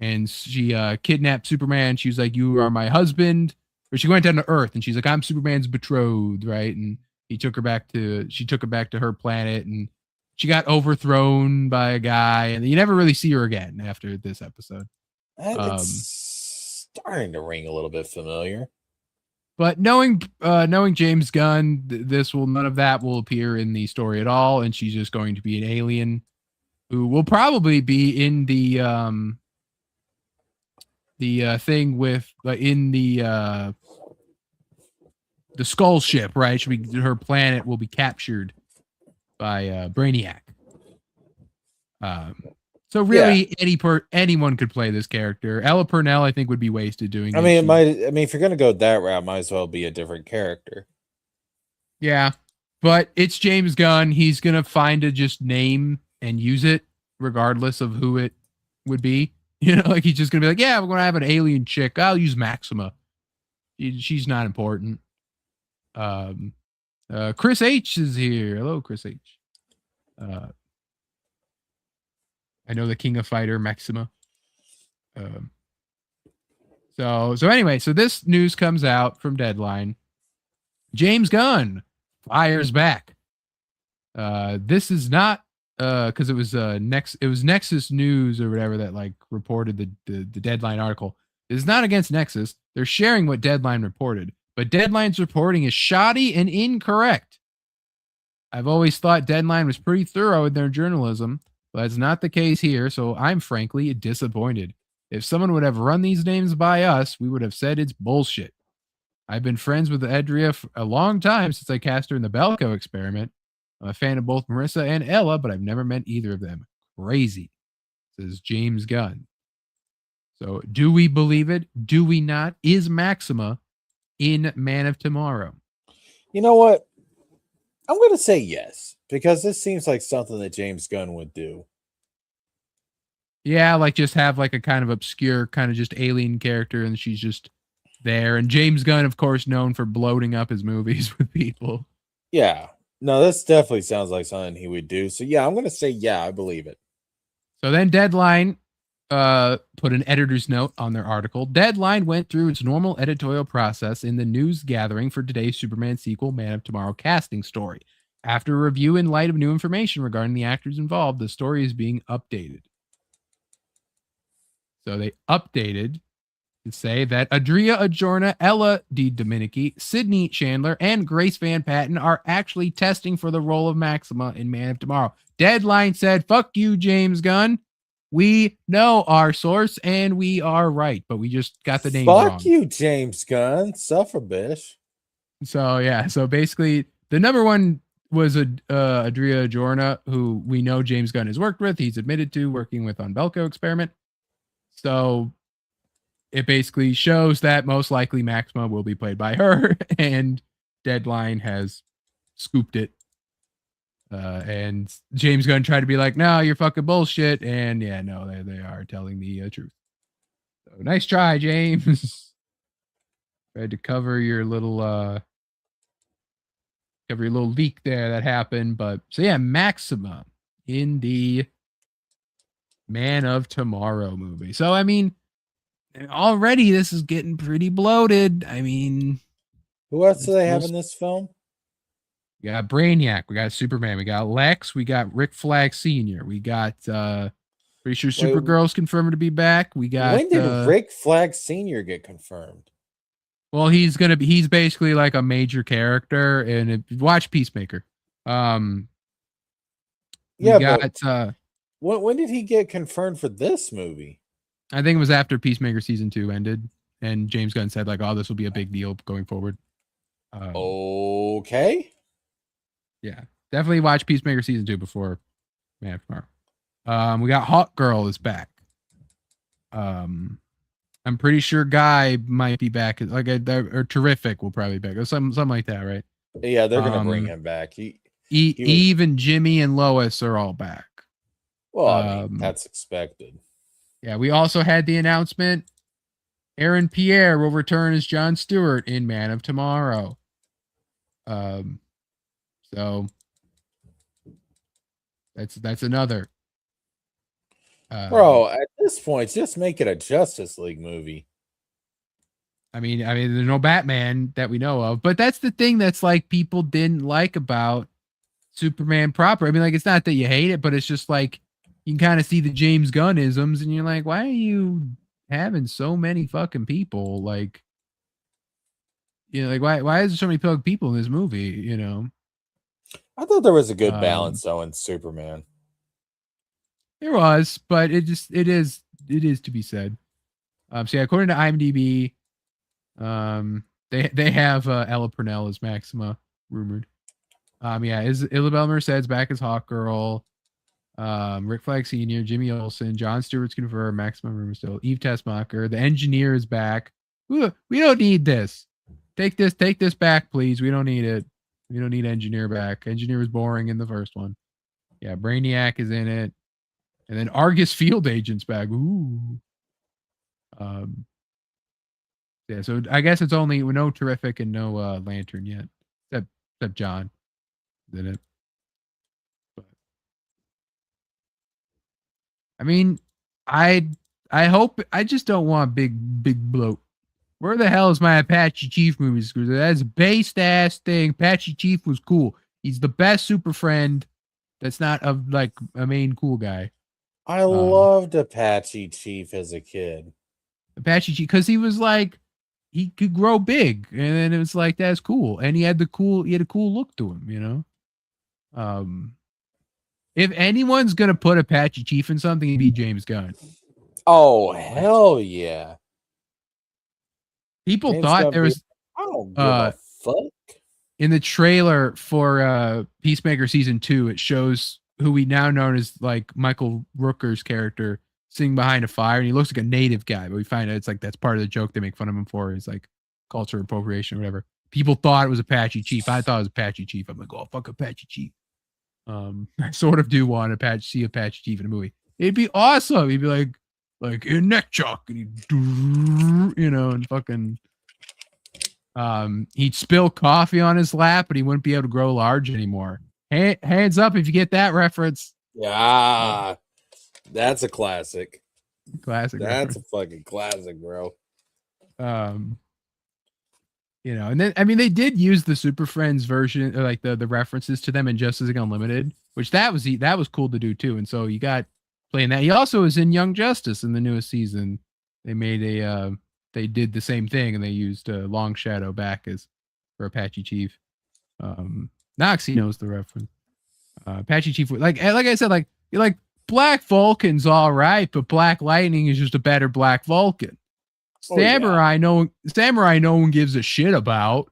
And she kidnapped Superman. She was like, you are my husband. Or she went down to Earth and she's like, I'm Superman's betrothed, right? And she took her back to her planet, and she got overthrown by a guy, and you never really see her again after this episode. It's starting to ring a little bit familiar. But knowing James Gunn, none of that will appear in the story at all, and she's just going to be an alien who will probably be in the thing with in the Skull ship, right? Her planet will be captured by Brainiac. So really, anyone could play this character. Ella Purnell, I think, would be wasted doing. I mean, if you're gonna go that route, might as well be a different character. Yeah, but it's James Gunn. He's gonna find a just name and use it, regardless of who it would be. You know, like he's just gonna be like, yeah, we're gonna have an alien chick. I'll use Maxima. She's not important. Chris H is here. Hello, Chris H. I know the King of Fighter, Maxima. So anyway, so this news comes out from Deadline. James Gunn fires back. This is not because it was Nexus News or whatever that like reported the Deadline article. It's not against Nexus. They're sharing what Deadline reported, but Deadline's reporting is shoddy and incorrect. I've always thought Deadline was pretty thorough in their journalism, but that's not the case here, so I'm frankly disappointed. If someone would have run these names by us, we would have said it's bullshit. I've been friends with Adria for a long time since I cast her in the Belko Experiment. I'm a fan of both Marissa and Ella, but I've never met either of them. Crazy, says James Gunn. So do we believe it? Do we not? Is Maxima in Man of Tomorrow? You know what? I'm going to say yes, because this seems like something that James Gunn would do. Yeah, like just have like a kind of obscure, kind of just alien character, and she's just there. And James Gunn, of course, known for bloating up his movies with people. Yeah. No, this definitely sounds like something he would do. So yeah, I'm going to say yeah, I believe it. So then Deadline put an editor's note on their article. Deadline went through its normal editorial process in the news gathering for today's Superman sequel, Man of Tomorrow casting story. After a review in light of new information regarding the actors involved, the story is being updated. So they updated to say that Adria Arjona, Ella D. Dominici, Sydney Chandler, and Grace Van Patten are actually testing for the role of Maxima in Man of Tomorrow. Deadline said, fuck you, James Gunn. We know our source and we are right, but we just got the name wrong. Fuck you, James Gunn. Suffer, bitch. So yeah, so basically the number one Adria Jorna, who we know James Gunn has worked with. He's admitted to working with on Belko Experiment. So it basically shows that most likely Maxima will be played by her, and Deadline has scooped it. And James Gunn tried to be like, no, you're fucking bullshit. And yeah, no, they are telling the truth. So nice try, James. Tried to cover your little leak there that happened. But so yeah, Maxima in the Man of Tomorrow movie. So I mean, already this is getting pretty bloated. I mean, who else do they have in this film? We got Brainiac, we got Superman, we got Lex, we got Rick Flag Sr., we got pretty sure Supergirl's confirmed to be back. We got when did Rick Flag Sr. get confirmed? Well, he's basically like a major character, and if you watch Peacemaker. When did he get confirmed for this movie? I think it was after Peacemaker season 2 ended, and James Gunn said like, "Oh, this will be a big deal going forward." Okay. Yeah, definitely watch Peacemaker season 2 before Man of Tomorrow. We got Hawk Girl is back. I'm pretty sure Guy might be back. Or Terrific will probably be back. Or something like that, right? Yeah, they're gonna bring him back. Eve and Jimmy and Lois are all back. Well, I mean, that's expected. Yeah, we also had the announcement. Aaron Pierre will return as Jon Stewart in Man of Tomorrow. So that's another. Bro, at this point, just make it a Justice League movie. I mean, there's no Batman that we know of, but that's the thing that's like people didn't like about Superman proper. I mean, like, it's not that you hate it, but it's just like you can kind of see the James Gunn-isms, and you're like, why are you having so many fucking people? Like, you know, like why is there so many people in this movie? You know, I thought there was a good balance though in Superman. There was, but it is to be said. So yeah, according to IMDb, they have Ella Purnell as Maxima rumored. Yeah, is Isabel Merced's back as Hawkgirl. Rick Flag Sr., Jimmy Olsen, Jon Stewart's confirmed, Maxima rumor still. Eve Tessmacher, the engineer is back. Ooh, we don't need this. Take this back, please. We don't need it. We don't need engineer back. Engineer was boring in the first one. Yeah, Brainiac is in it. And then Argus Field Agent's back. Ooh. Yeah, so I guess it's only no Terrific and no Lantern yet. Except John is in it. But, I mean, I hope, I just don't want big bloat. Where the hell is my Apache Chief movies? That's a based ass thing. Apache Chief was cool. He's the best super friend that's not like a main cool guy. I loved Apache Chief as a kid. Apache Chief, because he was like, he could grow big, and then it was like, that's cool, and he had a cool look to him, you know. If anyone's gonna put Apache Chief in something, it'd be James Gunn. Oh hell yeah! People James thought Gunn there was. I don't give a fuck. In the trailer for Peacemaker season 2, it shows who we now know as like Michael Rooker's character sitting behind a fire, and he looks like a native guy, but we find out it's like that's part of the joke they make fun of him for, is like culture appropriation or whatever. People thought it was Apache Chief. I thought it was Apache Chief. I'm like, oh fuck Apache Chief. I sort of do want to see Apache Chief in a movie. It'd be awesome. He'd be like in neck chuck, and he'd, you know, and fucking he'd spill coffee on his lap, but he wouldn't be able to grow large anymore. Hands up if you get that reference. Yeah, that's a classic. Classic. That's a fucking classic, bro. You know, and then I mean they did use the Super Friends version, like the references to them in Justice League Unlimited, which that was cool to do too. And so you got playing that. He also was in Young Justice in the newest season. They made they did the same thing, and they used Long Shadow back as for Apache Chief. Noxie knows the reference. Apache Chief, like I said, like Black Vulcan's all right, but Black Lightning is just a better Black Vulcan. Samurai, no one gives a shit about,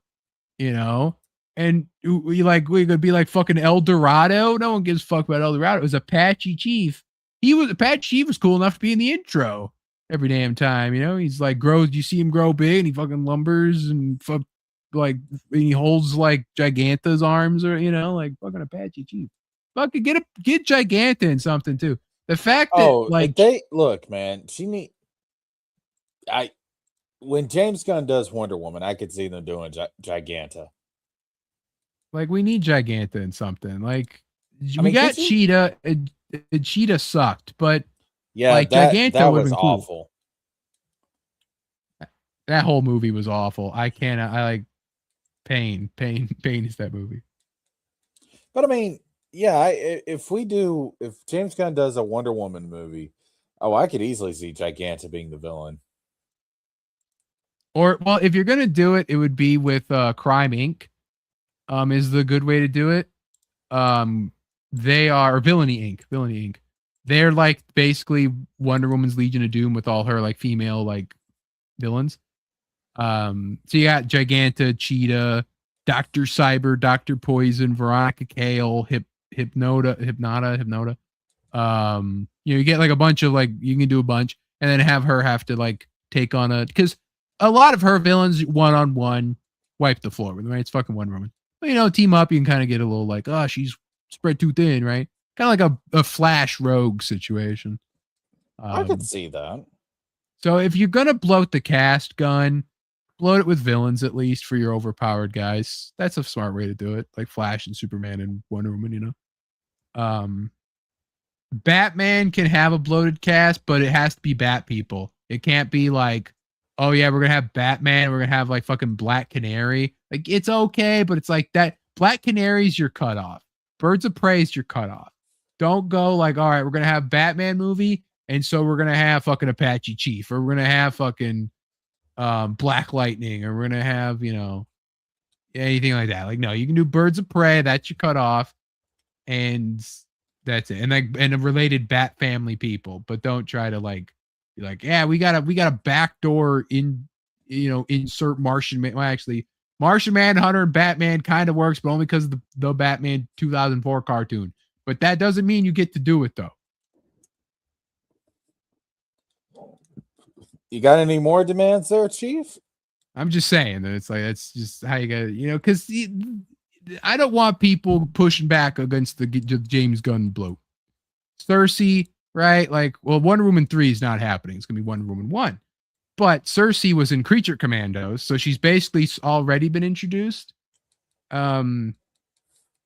you know. And we could be like fucking El Dorado. No one gives a fuck about El Dorado. It was Apache Chief. Apache Chief was cool enough to be in the intro every damn time. You know, he's like grows. You see him grow big, and he fucking lumbers and he holds like Giganta's arms, or like fucking Apache Chief. Fucking get Giganta in something too. The fact that if they look, man, when James Gunn does Wonder Woman, I could see them doing Giganta. Like, we need Giganta in something. Like, we got Cheetah. Cheetah sucked, but yeah, like Giganta was awful. Cool. That whole movie was awful. I like Pain is that movie. But I mean, yeah, if James Gunn does a Wonder Woman movie, I could easily see Giganta being the villain. Or, well, if you're gonna do it, it would be with Crime Inc. Is the good way to do it. They are Villainy Inc. They're like basically Wonder Woman's Legion of Doom with all her like female like villains. So you got Giganta, Cheetah, Dr. Cyber, Dr. Poison, Veronica Cale, Hypnota. You get like a bunch of like, you can do a bunch and then have her have to like take on because a lot of her villains one-on-one wipe the floor with them, right? It's fucking Wonder Woman. But, team up, you can kind of get a little like, oh, she's spread too thin, right? Kind of like a Flash Rogue situation. I could see that. So if you're going to bloat the cast, Gun, bloat it with villains at least for your overpowered guys. That's a smart way to do it. Like Flash and Superman and Wonder Woman, Batman can have a bloated cast, but it has to be Bat people. It can't be like, oh yeah, we're going to have Batman. We're going to have like fucking Black Canary. Like, it's okay, but it's like that. Black Canary's your cutoff. Birds of Prey's your cutoff. Don't go like, all right, we're going to have Batman movie. And so we're going to have fucking Apache Chief, or we're going to have fucking Black Lightning, or we're going to have, anything like that. Like, no, you can do Birds of Prey. That's your cutoff. And that's it. And a related Bat family people, but don't try to like, be like, yeah, we got a backdoor in, insert Martian Man. Well, actually, Martian Manhunter and Batman kind of works, but only because of the Batman 2004 cartoon. But that doesn't mean you get to do it, though. You got any more demands there, Chief? I'm just saying that it's like, that's just how you got to, because I don't want people pushing back against the James Gunn bloat. Cersei, right? Like, well, Wonder Woman 3 is not happening. It's going to be Wonder Woman 1. But Cersei was in Creature Commandos, so she's basically already been introduced. And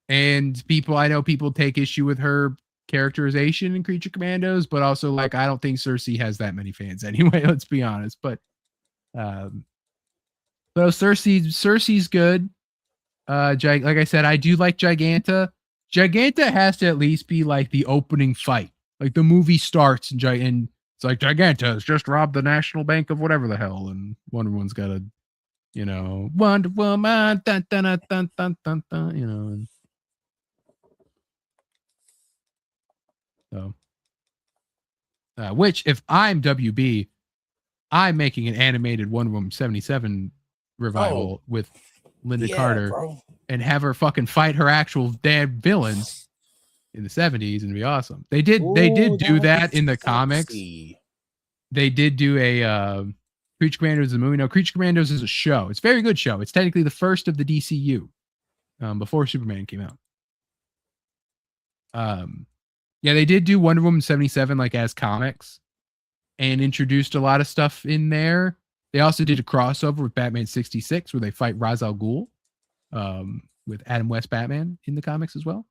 I know people take issue with her characterization in Creature Commandos, but also like, I don't think Cersei has that many fans anyway, let's be honest. But so Cersei's good. Like I said, I do like Giganta. Giganta has to at least be like the opening fight. Like the movie starts and it's like Giganta has just robbed the National Bank of whatever the hell, and Wonder Woman's got a, Wonder Woman, dun, dun, dun, dun, dun, dun, dun, So, which if I'm WB, I'm making an animated Wonder Woman 77 revival with Linda Carter, and have her fucking fight her actual damn villains in the 70s, and it'd be awesome. They did do that in the comics. They did do a Creature Commandos is a movie. No, Creature Commandos is a show. It's a very good show. It's technically the first of the DCU before Superman came out. Yeah, they did do Wonder Woman 77 like as comics and introduced a lot of stuff in there. They also did a crossover with Batman 66 where they fight Ra's al Ghul with Adam West Batman in the comics as well.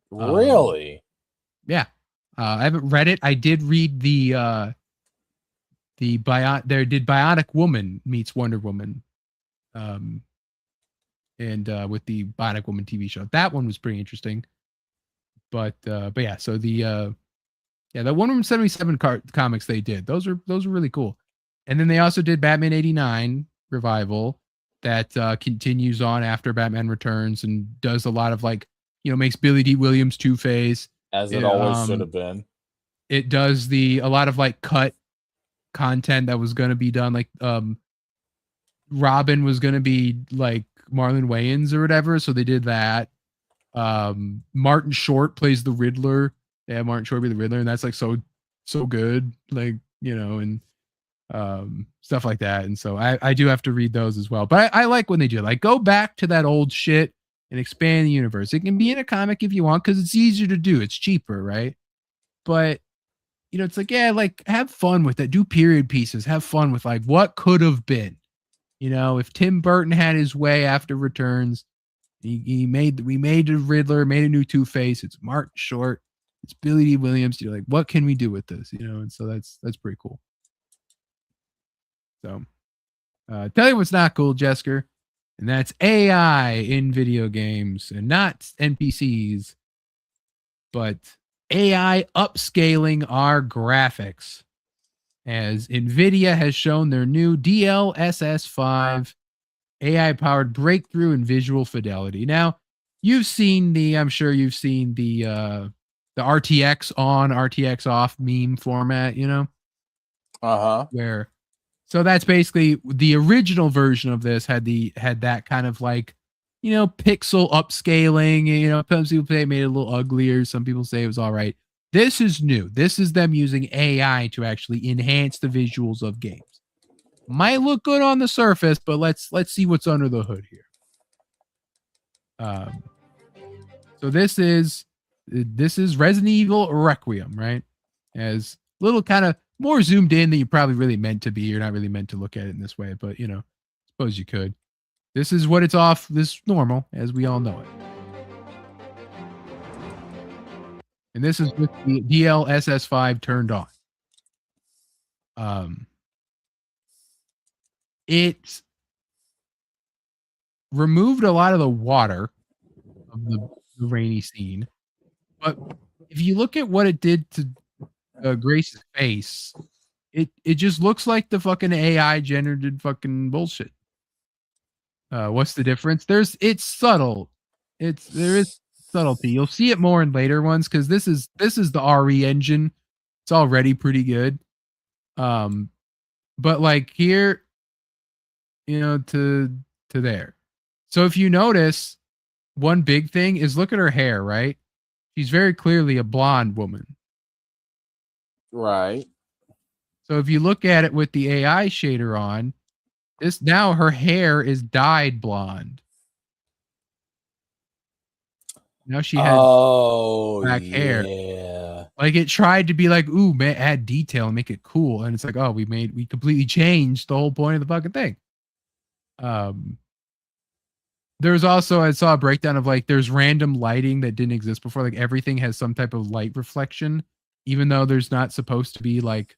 Really? Yeah. I haven't read it. I did read the Bionic Woman meets Wonder Woman. And with the Bionic Woman TV show. That one was pretty interesting. But yeah, so the Wonder Woman 77 comics they did. Those are really cool. And then they also did Batman 89 revival that continues on after Batman Returns and does a lot of like, makes Billy D. Williams Two-Face. As it always should have been. It does a lot of like cut content that was going to be done. Like Robin was going to be like Marlon Wayans or whatever. So they did that. Martin Short plays the Riddler. Yeah, Martin Short be the Riddler, and that's like so good. Like, you know, and stuff like that. And so I do have to read those as well. But I like when they do, like, go back to that old shit and expand the universe. It can be in a comic if you want, because it's easier to do. It's cheaper, right? But you know, it's like, yeah, like, have fun with it. Do period pieces. Have fun with like what could have been. You know, if Tim Burton had his way after Returns, we made a Riddler, made a new Two-Face. It's Martin Short. It's Billy D. Williams. You're like, what can we do with this? You know, and so that's pretty cool. So, tell you what's not cool, Jesker, and that's AI in video games, and not NPCs, but AI upscaling our graphics, as Nvidia has shown their new DLSS5 AI-powered breakthrough in visual fidelity. Now, I'm sure you've seen the RTX on, RTX off meme format, you know? Uh-huh. So that's basically the original version of this had that kind of like, you know, pixel upscaling. You know, some people say it made it a little uglier. Some people say it was all right. This is new. This is them using AI to actually enhance the visuals of games. Might look good on the surface, but let's see what's under the hood here. So this is Resident Evil Requiem, right? As little kind of more zoomed in than you probably really meant to be. You're not really meant to look at it in this way, but you know, suppose you could. This is what it's off this normal, as we all know it. And this is with the DLSS5 turned on. It removed a lot of the water of the rainy scene, but if you look at what it did to Grace's face, it just looks like the fucking AI generated fucking bullshit. What's the difference? It's subtle. There is subtlety. You'll see it more in later ones, because this is the RE engine. It's already pretty good. But like here, you know, to there. So if you notice, one big thing is look at her hair, right? She's very clearly a blonde woman. Right. So if you look at it with the AI shader on, now her hair is dyed blonde. Now she has black hair. Like, it tried to be like, ooh, man, add detail and make it cool. And it's like, oh, we completely changed the whole point of the fucking thing. There's also, I saw a breakdown of like, there's random lighting that didn't exist before. Like, everything has some type of light reflection, even though there's not supposed to be like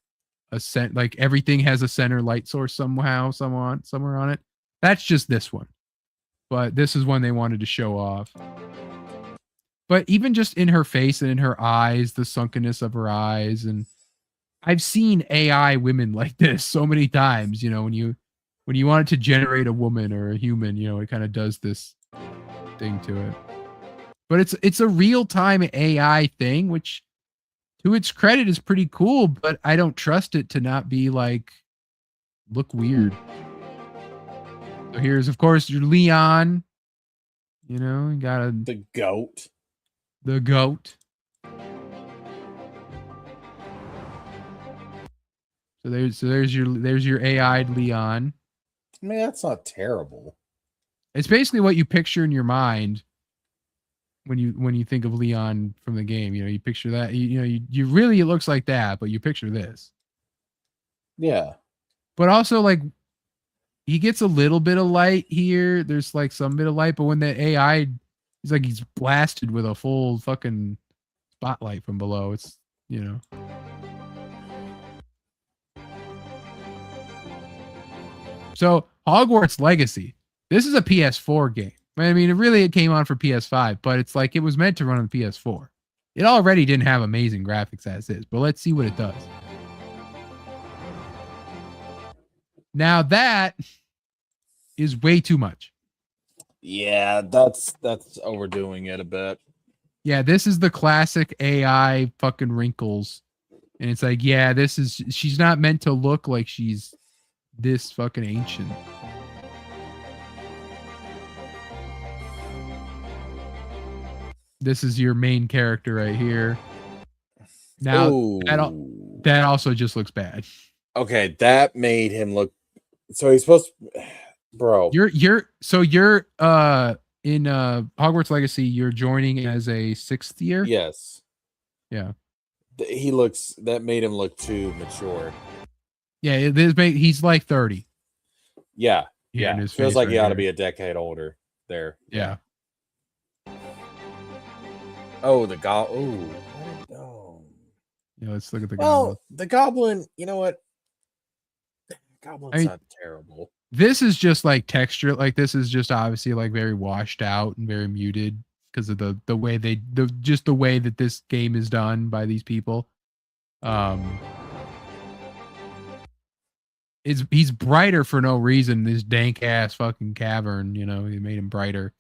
like everything has a center light source somewhere on it. That's just this one. But this is one they wanted to show off. But even just in her face and in her eyes, the sunkenness of her eyes, and I've seen AI women like this so many times. You know, when you want it to generate a woman or a human, you know, it kind of does this thing to it. But it's a real-time AI thing, which to its credit is pretty cool, but I don't trust it to not be like look weird. So here's, of course, your Leon. You know, you got the goat. The goat. So there's your AI'd Leon. I mean, that's not terrible. It's basically what you picture in your mind when you think of Leon from the game. You know, you picture that. You really, it looks like that, but you picture this. Yeah. But also, like, he gets a little bit of light here. There's like some bit of light, but when the AI, he's blasted with a full fucking spotlight from below. It's, you know. So Hogwarts Legacy. This is a PS4 game. I mean, it came on for PS5, but it's like it was meant to run on the PS4. It already didn't have amazing graphics as is, but let's see what it does. Now that is way too much. Yeah, that's overdoing it a bit. Yeah, this is the classic AI fucking wrinkles. And it's like, yeah, she's not meant to look like she's this fucking ancient. This is your main character right here. Now that also just looks bad. Okay, that made him look. So he's supposed to, bro. You're in Hogwarts Legacy. You're joining as a 6th year. Yes. Yeah. That made him look too mature. Yeah, he's like 30. Yeah. Yeah. It feels like he ought to be a decade older there. Yeah. Oh, the goblin. Oh. Yeah, let's look at the goblin. Well, the goblin, you know what? Goblin's not terrible. This is just like texture. Like this is just obviously like very washed out and very muted because of the way the way that this game is done by these people. He's brighter for no reason. This dank ass fucking cavern, you know, he made him brighter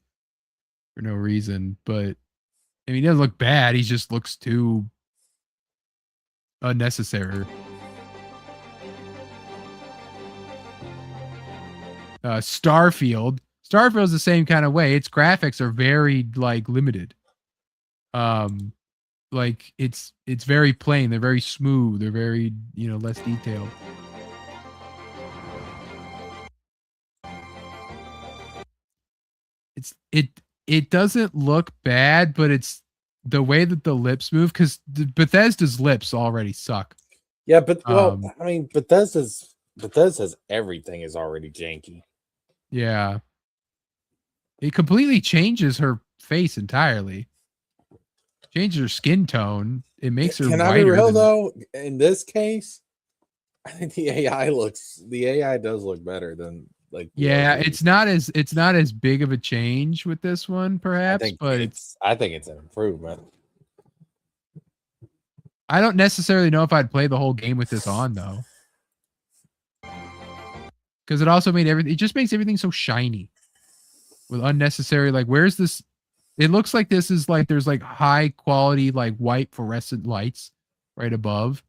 for no reason. But I mean, he doesn't look bad. He just looks too unnecessary. Starfield's the same kind of way. Its graphics are very like limited. Like it's very plain. They're very smooth. They're very, you know, less detailed. It doesn't look bad, but it's the way that the lips move, because Bethesda's lips already suck. Yeah, but well, I mean, Bethesda's everything is already janky. Yeah. It completely changes her face entirely. Changes her skin tone. It makes her whiter. Can I be real though? In this case, I think the AI does look better than like. Yeah, it's not as big of a change with this one, perhaps, but I think it's an improvement. I don't necessarily know if I'd play the whole game with this on though. Because it also made everything, it just makes everything so shiny with unnecessary, like, where's this? It looks like this is like there's like high quality, like white fluorescent lights right above,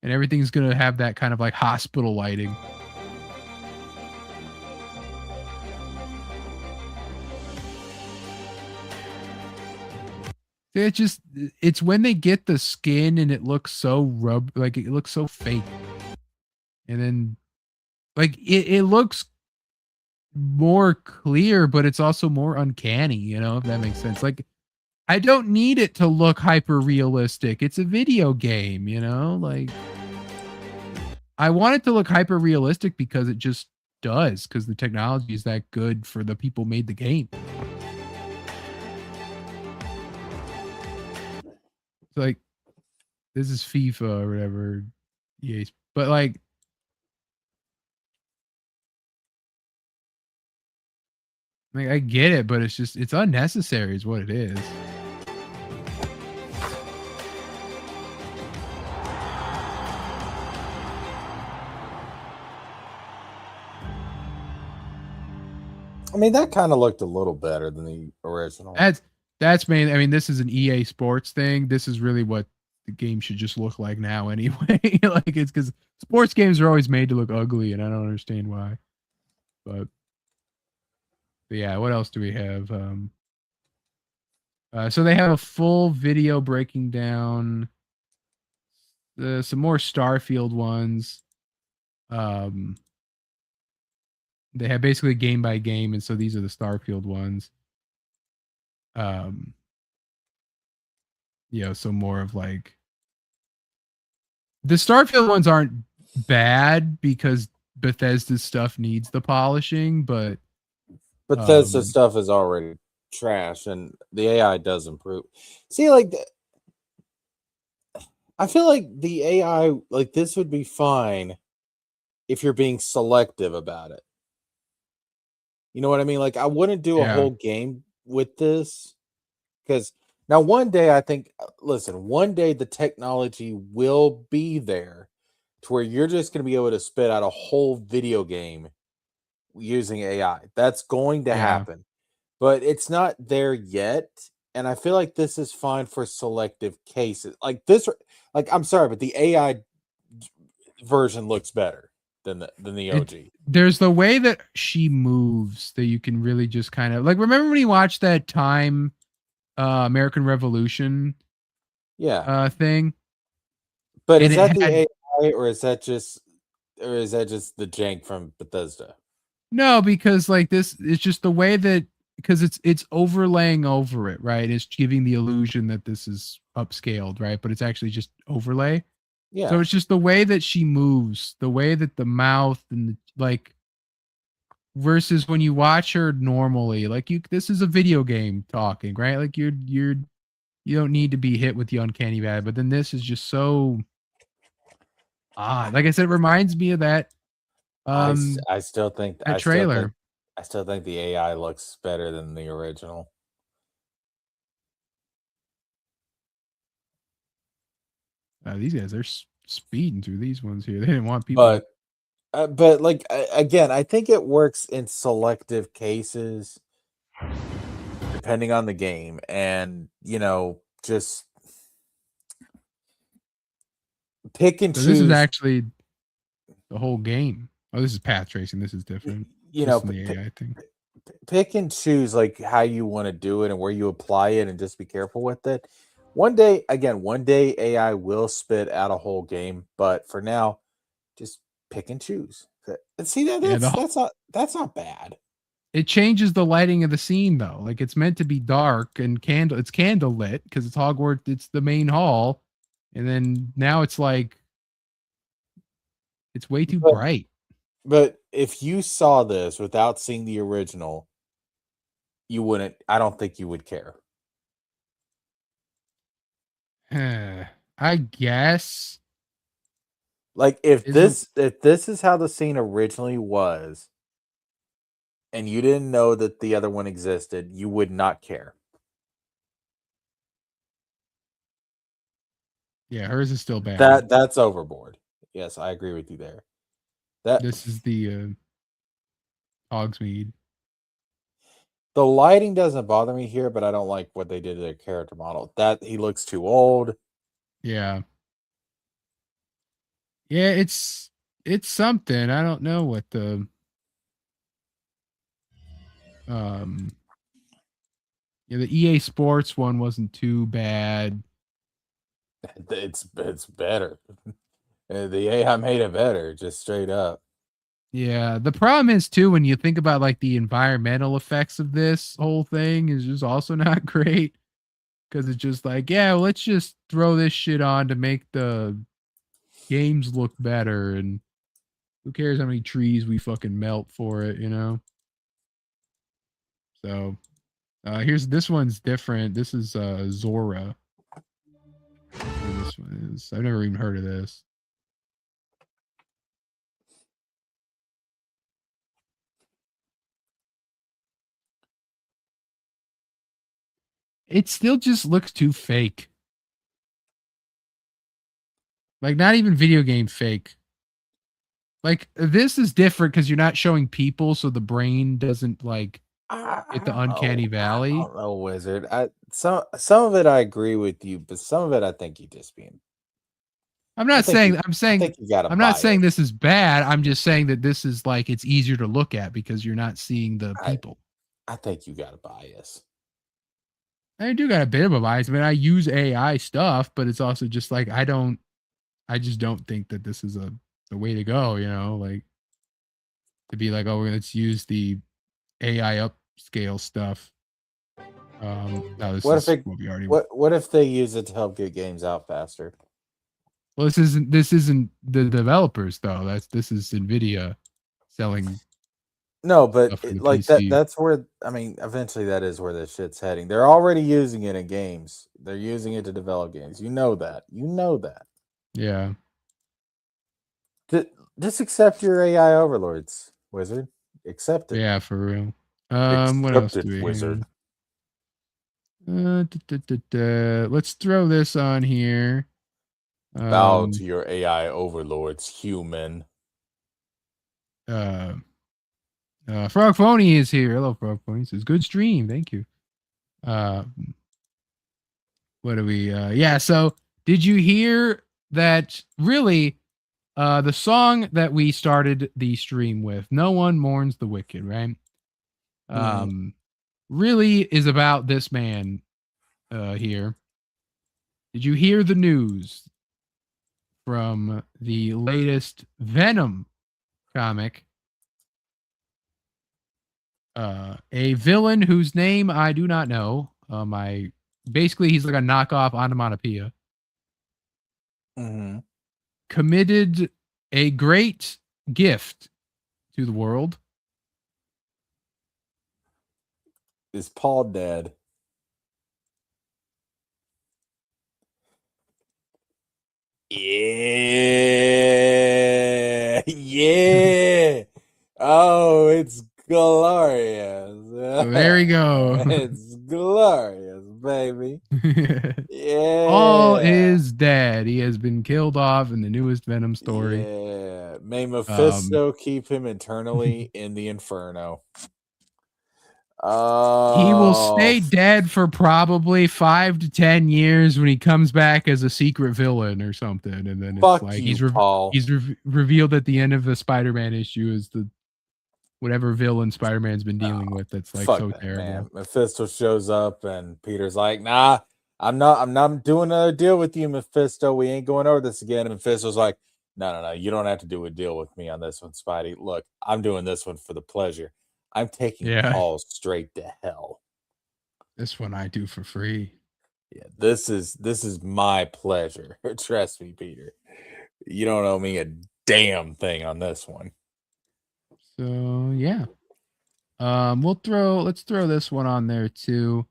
and everything's going to have that kind of like hospital lighting. It's when they get the skin and it looks so like it looks so fake. And then like it looks more clear, but it's also more uncanny, you know, if that makes sense. Like I don't need it to look hyper realistic. It's a video game, you know, like I want it to look hyper realistic because it just does, because the technology is that good for the people made the game. It's like this is FIFA or whatever. Yes, but like I get it, but it's unnecessary is what it is. I mean, that kind of looked a little better than the original. That's mainly, I mean, this is an EA Sports thing. This is really what the game should just look like now anyway. Like it's because sports games are always made to look ugly, and I don't understand why. But yeah, what else do we have? So they have a full video breaking down some more Starfield ones. They have basically game by game, and so these are the Starfield ones. You know, so more of like the Starfield ones aren't bad because Bethesda's stuff needs the polishing, but Bethesda stuff is already trash, and the AI does improve. See, like, I feel like the AI, like, this would be fine if you're being selective about it. You know what I mean? Like, I wouldn't do a whole game with this, because now one day I think, listen, one day the technology will be there to where you're just going to be able to spit out a whole video game using AI. That's going to happen, but it's not there yet. And I feel like this is fine for selective cases like this. Like, I'm sorry, but the AI version looks better than the OG. There's the way that she moves that you can really just kind of like, remember when you watched that time American Revolution Yeah. thing, But and is it that the had AI or is that just the jank from Bethesda? no, because like this, it's just the way that because it's overlaying over it, right? It's giving the illusion that this is upscaled, right? But it's actually just overlay. So Yeah. it's just the way that she moves, the way that the mouth and the, like versus when you watch her normally, like you this is a video game talking, right? Like you don't need to be hit with the uncanny valley, but then this is just so odd. Like I said, it reminds me of I still think that trailer. the AI looks better than the original. These guys are speeding through these ones here. They didn't want people. But like again, I think it works in selective cases depending on the game, and just pick and So this is choose. actually the whole game. Oh, this is path tracing. This is different. You This know, is the AI thing. pick and choose like how you want to do it and where you apply it, and just be careful with it. One day AI will spit out a whole game, but for now, just pick and choose. And see that Yeah, that's not bad. it changes the lighting of the scene though. Like it's meant to be dark and it's candle lit because it's Hogwarts. It's the main hall, and then now it's like it's way too But bright. but if you saw this without seeing the original, you wouldn't. I don't think you would care. I guess Like if is the this is how the scene originally was, and you didn't know that the other one existed, you would not care. yeah, hers is still bad. That's overboard. Yes, I agree with you there. That This is the Hogsmeade. the lighting doesn't bother me here, but I don't like what they did to their character model. That he looks too old. Yeah. Yeah, it's something. I don't know what the um yeah, the EA Sports one wasn't too bad. It's better. The AI made it better, just straight up. Yeah, the problem is too when you think about like the environmental effects of this whole thing is just also not great because it's just like, yeah, well, let's just throw this shit on to make the games look better and who cares how many trees we fucking melt for it, you know? So, here's this one's different. This is Zora. Who this one is. I've never even heard of this. It still just looks too fake. Like not even video game fake. Like this is different because you're not showing people, so the brain doesn't like hit the uncanny I valley. don't know, Wizard. Some of it I agree with you, but some of it I think you just being. I'm I not think saying you. I'm I saying think you got to I'm not buy saying it. this is bad. I'm just saying that this is like it's easier to look at because you're not seeing the I people. I think you got to bias. I do got a bit of a bias. I mean, I use AI stuff, but it's also just like I just don't think that this is the way to go, you know, like to be like, oh, let's use the AI upscale stuff. No, this What if is it? what we already. What if they use it to help get games out faster? Well, this isn't the developers though. This is Nvidia selling No, but stuff for the like that. PC. That's where I mean. Eventually, that is where this shit's heading. They're already using it in games. They're using it to develop games. You know that. You know that. Yeah, Ju- Just accept your AI overlords, Wizard. Accept it. yeah, for real. What else Accept do it, we Wizard. have? Let's throw this on here. Bow to Um, your AI overlords, human. uh, Frog Phony is here. Hello, Frog Phony. Says good stream. Thank you. Uh, what do we? Yeah. So, did you hear that? Really, the song that we started the stream with, "No One Mourns the Wicked," right? Mhm. Really is about this man here. Did you hear the news from the latest Venom comic? A villain whose name I do not know. Basically he's like a knockoff onomatopoeia. Committed a great gift to the world. Is Paul dead? Yeah. Yeah. Oh, it's glorious. There you go. It's glorious, baby. Yeah. All is dead. He has been killed off in the newest Venom story. Yeah. May Mephisto keep him eternally in the inferno. He will stay dead for probably 5 to 10 years when he comes back as a secret villain or something, and then it's like he's revealed at the end of the Spider-Man issue as the whatever villain Spider-Man's been dealing with. That's like so terrible. Man. Mephisto shows up and Peter's like, "Nah, I'm not doing another deal with you, Mephisto. We ain't going over this again." And Mephisto's like, No. You don't have to do a deal with me on this one, Spidey. Look, I'm doing this one for the pleasure. I'm taking Paul straight to hell. This one I do for free. Yeah, this is my pleasure. Trust me, Peter. You don't owe me a damn thing on this one. So yeah. Let's throw this one on there too.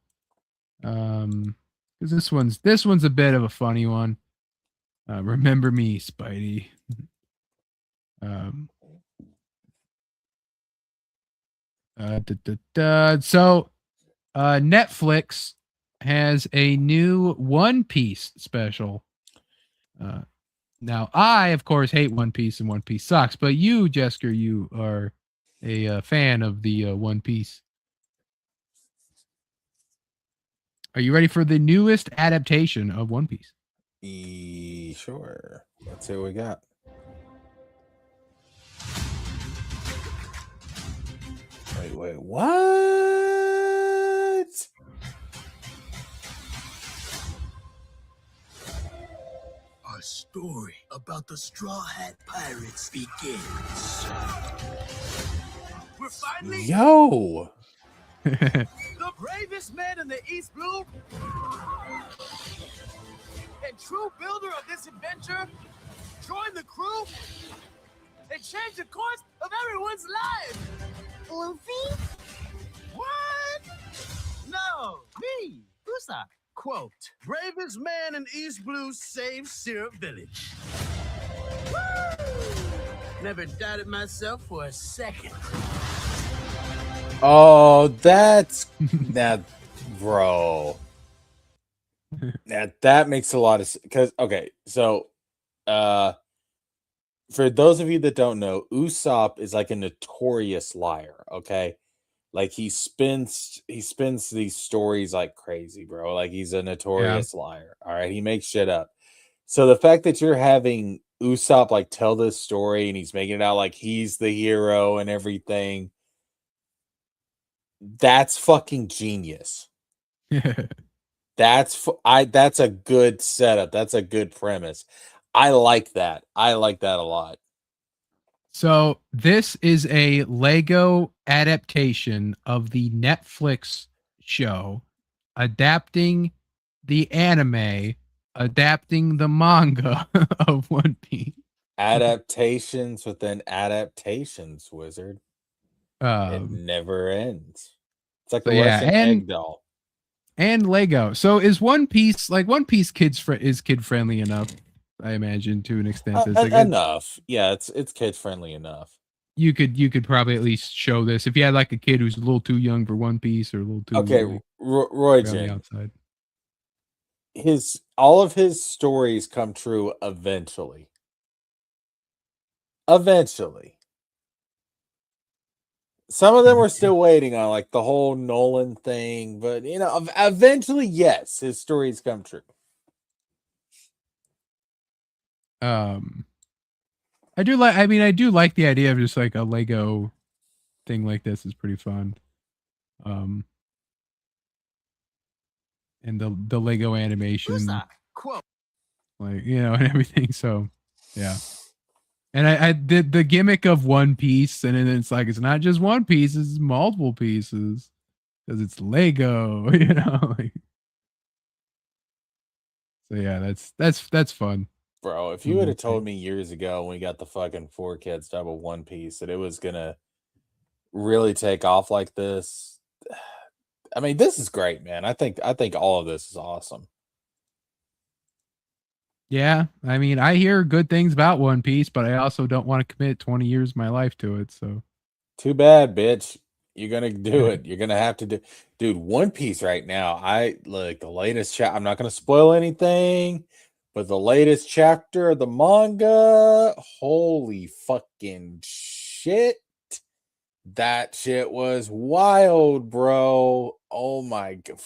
Because this one's a bit of a funny one. Remember me, Spidey. So Netflix has a new One Piece special. Now I of course hate One Piece and One Piece sucks, but you, Jesker, you are a fan of the One Piece. Are you ready for the newest adaptation of One Piece? Sure. Let's see what we got. Wait, what? Our story about the Straw Hat Pirates begins. We're finally... Yo! The bravest man in the East Blue and true builder of this adventure joined the crew and changed the course of everyone's lives. Luffy? What? No, me, Usopp. Quote, bravest man in East Blue saved Syrup Village. Woo! Never doubted myself for a second. Oh, that's that, bro. That makes a lot of sense. Because okay, so for those of you that don't know, Usopp is like a notorious liar. Okay, like he spins these stories like crazy, bro. Like he's a notorious liar. All right, he makes shit up. So the fact that you're having Usopp like tell this story and he's making it out like he's the hero and everything, that's fucking genius. That's a good setup. That's a good premise. I like that. I like that a lot. So this is a Lego adaptation of the Netflix show, adapting the anime, adapting the manga of One Piece. Adaptations within adaptations, wizard. It never ends. It's like a Russian egg doll. And Lego. So is One Piece kid friendly enough? I imagine to an extent. Enough. Yeah, it's kid friendly enough. You could probably at least show this if you had like a kid who's a little too young for One Piece or a little too Roy Jin, outside. All of his stories come true eventually. Eventually. Some of them we're still waiting on, like the whole Nolan thing, but eventually, yes, his stories come true. I do like the idea of just like a Lego thing like this is pretty fun. and the Lego animation, Who's that? Quote. like, you know, and everything. So yeah. And I did the gimmick of One Piece, and then it's like it's not just one piece, it's multiple pieces because it's Lego, you know. Like, so yeah, that's fun. Bro, if The you would whole have told thing. me years ago when we got the fucking 4 Kids double One Piece that it was gonna really take off like this, I mean, this is great, man. I think all of this is awesome. Yeah, I mean, I hear good things about One Piece, but I also don't want to commit 20 years of my life to it. So Too bad, bitch. You're gonna do it. You're gonna have to do, dude. One Piece right now. I like the latest chat. I'm not gonna spoil anything, but the latest chapter of the manga. Holy fucking shit! That shit was wild, bro. Oh my god.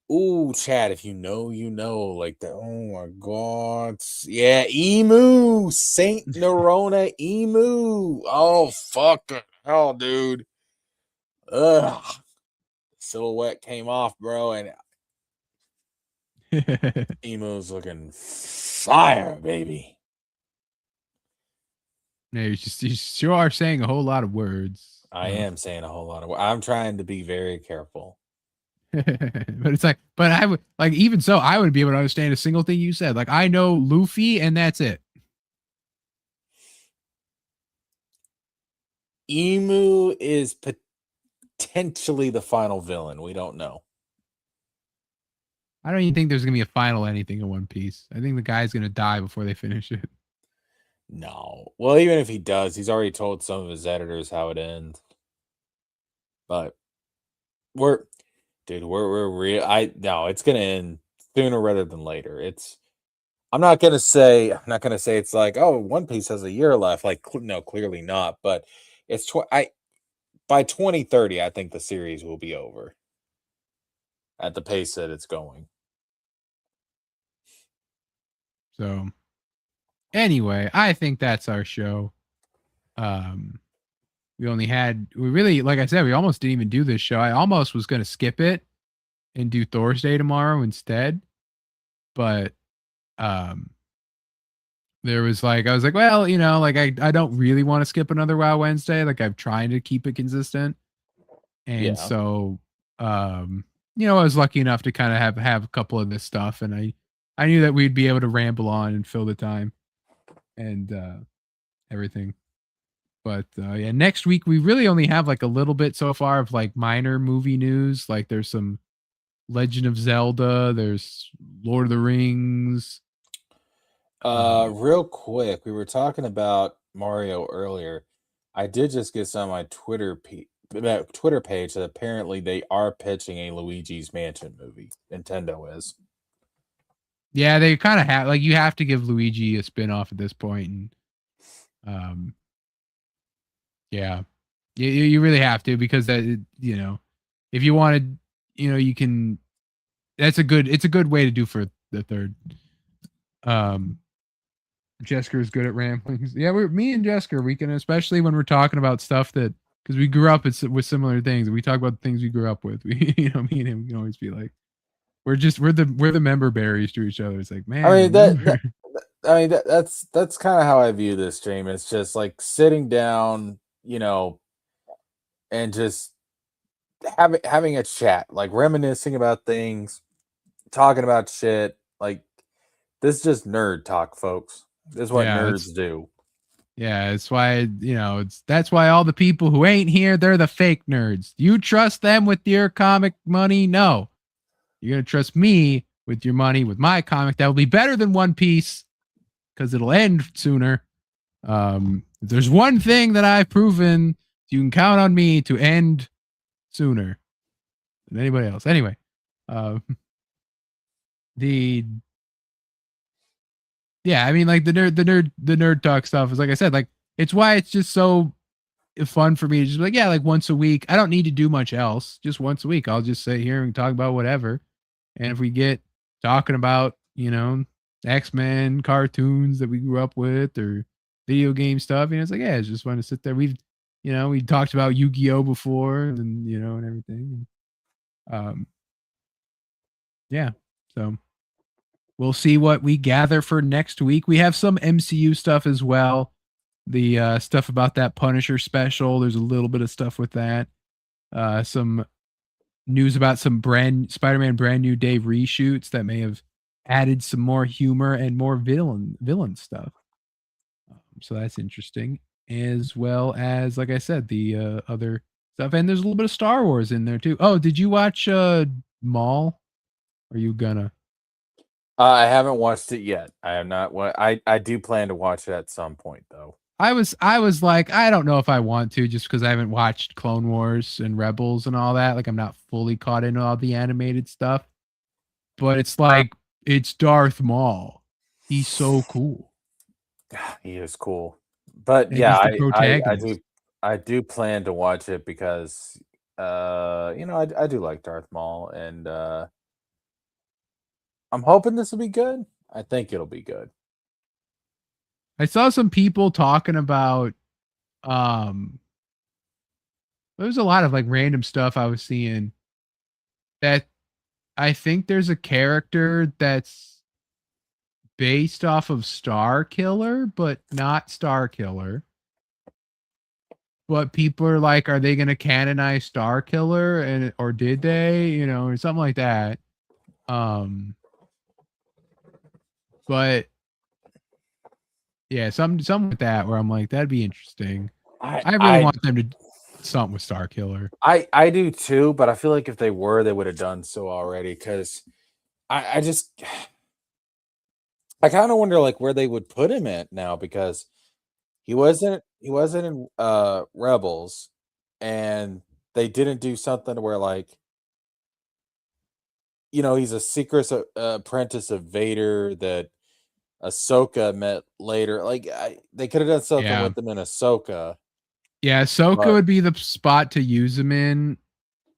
Ooh, Chad, if you know, you know. Like the oh my god. Yeah, Emu, Saint Nerona Emu. Oh fucking hell, dude. Ugh. Silhouette came off, bro, and Emu's looking fire, baby. yeah, you sure are saying a whole lot of words. I am saying a whole lot of words. I'm trying to be very careful. But it's like, but I would like even so, I would be able to understand a single thing you said. Like I know Luffy, and that's it. Emu is potentially the final villain. We don't know. I don't even think there's gonna be a final anything in One Piece. I think the guy's gonna die before they finish it. No. Well, even if he does, he's already told some of his editors how it ends. But we're we're real. It's gonna end sooner rather than later. I'm not gonna say it's like, oh, One Piece has a year left. Like, no, clearly not. But it's by 2030, I think the series will be over at the pace that it's going. So anyway, I think that's our show. We really, like I said, we almost didn't even do this show. I almost was gonna skip it and do Thursday tomorrow instead. But there was like I was like, well, you know, like I don't really want to skip another Wow Wednesday. Like I'm trying to keep it consistent. And Yeah. so you know, I was lucky enough to kind of have a couple of this stuff, and I knew that we'd be able to ramble on and fill the time and everything. But yeah, next week we really only have like a little bit so far of like minor movie news. Like there's some Legend of Zelda, there's Lord of the Rings. Real quick, we were talking about Mario earlier. I did just get some on my Twitter page that apparently they are pitching a Luigi's Mansion movie. Nintendo is. Yeah, they kind of have like you have to give Luigi a spin-off at this point, and yeah, you really have to because that you know if you wanted, you know, you can. It's a good way to do for the third. Jessica is good at ramblings. Yeah, me and Jessica, we can, especially when we're talking about stuff that because we grew up with similar things. We talk about the things we grew up with. We, you know, me and him can always be like, we're the member berries to each other. It's like, man, I mean remember? that's kind of how I view this stream. It's just like sitting down, you know, and just having a chat, like reminiscing about things, talking about shit. Like this is just nerd talk, folks. This is what nerds do. Yeah, it's why, you know, that's why all the people who ain't here, they're the fake nerds. You trust them with your comic money? No. You're going to trust me with your money, with my comic that will be better than One Piece because it'll end sooner. If there's one thing that I've proven, you can count on me to end sooner than anybody else. Anyway, yeah, I mean, like the nerd talk stuff is like I said, like it's why it's just so fun for me to just be like, yeah, like once a week. I don't need to do much else. Just once a week, I'll just sit here and talk about whatever. And if we get talking about, you know, X-Men cartoons that we grew up with or video game stuff, you know, it's like, yeah, it's just fun to sit there. We talked about Yu-Gi-Oh before and, you know, and everything. yeah, so we'll see what we gather for next week. We have some MCU stuff as well. The stuff about that Punisher special. There's a little bit of stuff with that. Some news about some Spider-Man brand new day reshoots that may have added some more humor and more villain stuff. So that's interesting, as well as, like I said, the other stuff. And there's a little bit of Star Wars in there too. Oh, did you watch Maul? Are you gonna? I haven't watched it yet. I have not. I do plan to watch it at some point, though. I was like, I don't know if I want to, just because I haven't watched Clone Wars and Rebels and all that. Like, I'm not fully caught into all the animated stuff. But it's like, it's Darth Maul. He's so cool. He is cool, but And yeah, he's the protagonist. I do plan to watch it because I do like Darth Maul, and I'm hoping this will be good. I think it'll be good. I saw some people talking about there was a lot of like random stuff I was seeing that I think there's a character that's based off of Star Killer, but not Star Killer. But people are like, are they going to canonize Star Killer, and or did they, or something like that? But yeah, something with that where I'm like, that'd be interesting. I really want them to do something with Star Killer. I do too, but I feel like if they were, they would have done so already. Because I kind of wonder like where they would put him at now, because he wasn't in Rebels, and they didn't do something where like he's a secret apprentice of Vader that Ahsoka met later. Like they could have done something with him in Ahsoka. Yeah, Ahsoka would be the spot to use him in.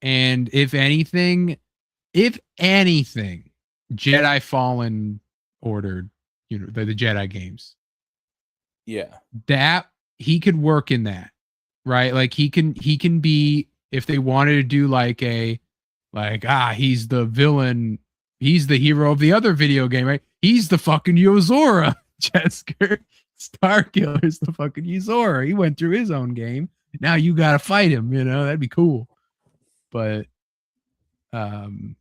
And if anything, Jedi Fallen Order, the Jedi games. Yeah. That he could work in that, right? Like he can be, if they wanted to do he's the villain, he's the hero of the other video game, right? He's the fucking Yozora, Jesker. Starkiller's the fucking Yozora. He went through his own game. Now you gotta fight him, that'd be cool. But and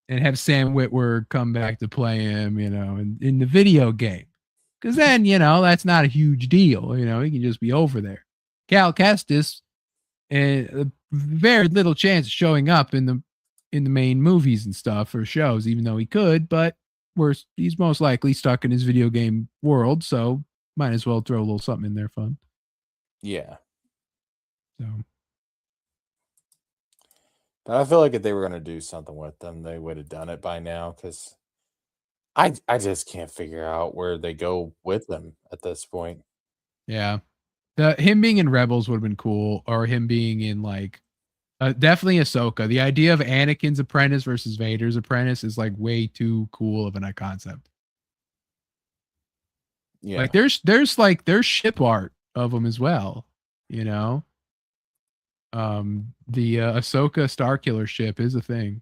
have Sam Witwer come back to play him, in the video game. Because then, that's not a huge deal. He can just be over there. Cal Kestis, very little chance of showing up in the main movies and stuff or shows, even though he could, but he's most likely stuck in his video game world, so might as well throw a little something in there fun. Yeah. So. But I feel like if they were going to do something with them, they would have done it by now, because I just can't figure out where they go with them at this point. Yeah. Him being in Rebels would have been cool, or him being in definitely Ahsoka. The idea of Anakin's apprentice versus Vader's apprentice is like way too cool of a concept. Yeah. Like there's ship art of them as well, the Ahsoka Starkiller ship is a thing.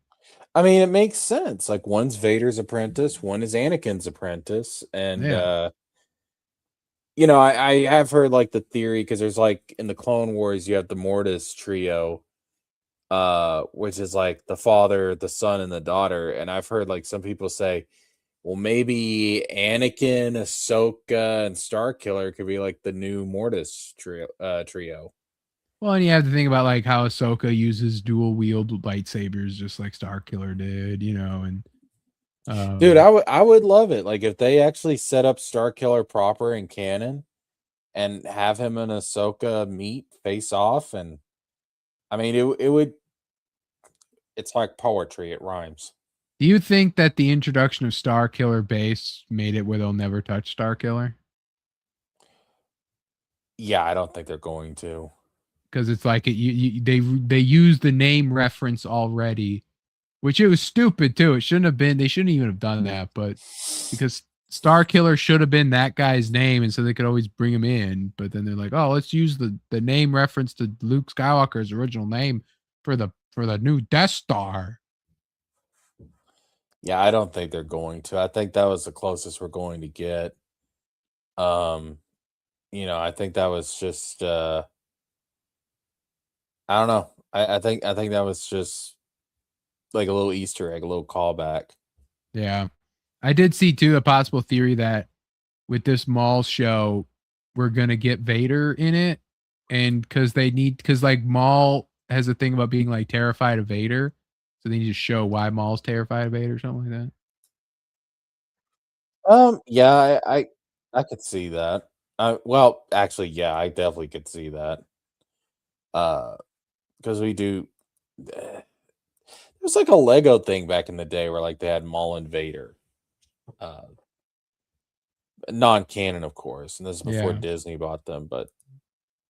I mean, it makes sense. Like one's Vader's apprentice, one is Anakin's apprentice, and I have heard like the theory, because there's like in the Clone Wars you have the Mortis trio, which is like the father, the son, and the daughter, and I've heard like some people say, well, maybe Anakin, Ahsoka, and Starkiller could be like the new Mortis trio. Well, and you have to think about like how Ahsoka uses dual wield lightsabers just like Starkiller did, and dude, I would love it. Like if they actually set up Starkiller proper in canon and have him and Ahsoka meet face off, and I mean it would. It's like poetry; it rhymes. Do you think that the introduction of Starkiller base made it where they'll never touch Starkiller? Yeah, I don't think they're going to. Because it's like they use the name reference already, which it was stupid too. It shouldn't have been. They shouldn't even have done that. But because Starkiller should have been that guy's name, and so they could always bring him in. But then they're like, oh, let's use the name reference to Luke Skywalker's original name for the new Death Star. Yeah, I don't think they're going to. I think that was the closest we're going to get. I think that was just I don't know. I think that was just like a little Easter egg, a little callback. Yeah. I did see too a possible theory that with this Maul show, we're gonna get Vader in it. And because like Maul has a thing about being like terrified of Vader. So they need to show why Maul's terrified of Vader or something like that. Yeah, I could see that. Well, actually, yeah, I definitely could see that. Because we do. It was like a Lego thing back in the day where like they had Maul and Vader. Uh, non-canon, of course, and this is before Yeah. Disney bought them. But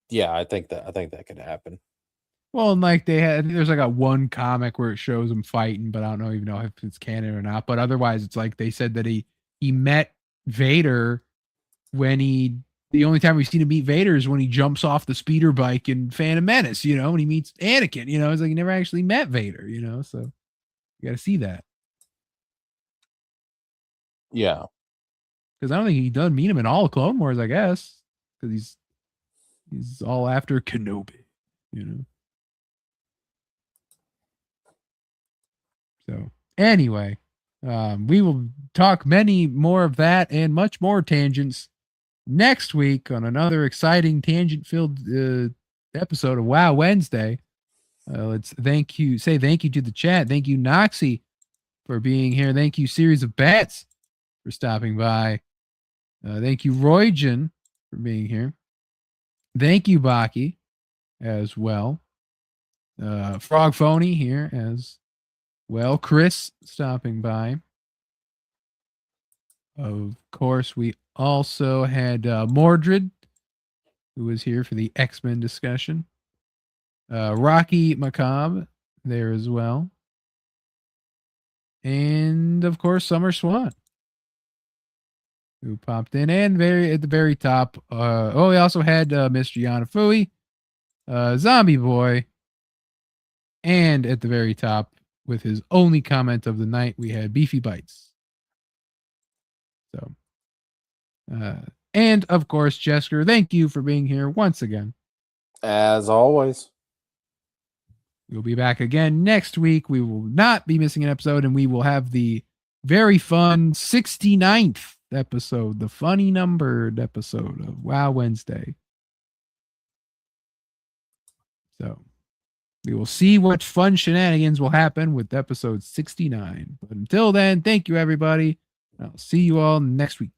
yeah, I think that could happen. Well, and like I think there's like a one comic where it shows them fighting, but I don't even know if it's canon or not. But otherwise, it's like they said that he met Vader when the only time we've seen him meet Vader is when he jumps off the speeder bike in Phantom Menace, when he meets Anakin, it's like he never actually met Vader, so you got to see that. Yeah. Because I don't think he does meet him in all of Clone Wars, I guess, because he's all after Kenobi, So anyway, we will talk many more of that and much more tangents next week on another exciting tangent-filled episode of Wow Wednesday. Let's say thank you to the chat. Thank you, Noxie, for being here. Thank you, Series of Bats, for stopping by. Thank you, Roygen, for being here. Thank you, Baki, as well. Frog Phony here as well. Chris stopping by. Of course, we also had Mordred, who was here for the X-Men discussion. Rocky Macabre there as well. And of course, Summer Swan, who popped in. And at the very top, we also had Mr. Yanafui, Zombie Boy. And at the very top, with his only comment of the night, we had Beefy Bites. So, and of course, Jesker, thank you for being here once again. As always. We'll be back again next week. We will not be missing an episode, and we will have the very fun 69th episode, the funny numbered episode of Wow Wednesday. So we will see what fun shenanigans will happen with episode 69. But until then, thank you, everybody. I'll see you all next week.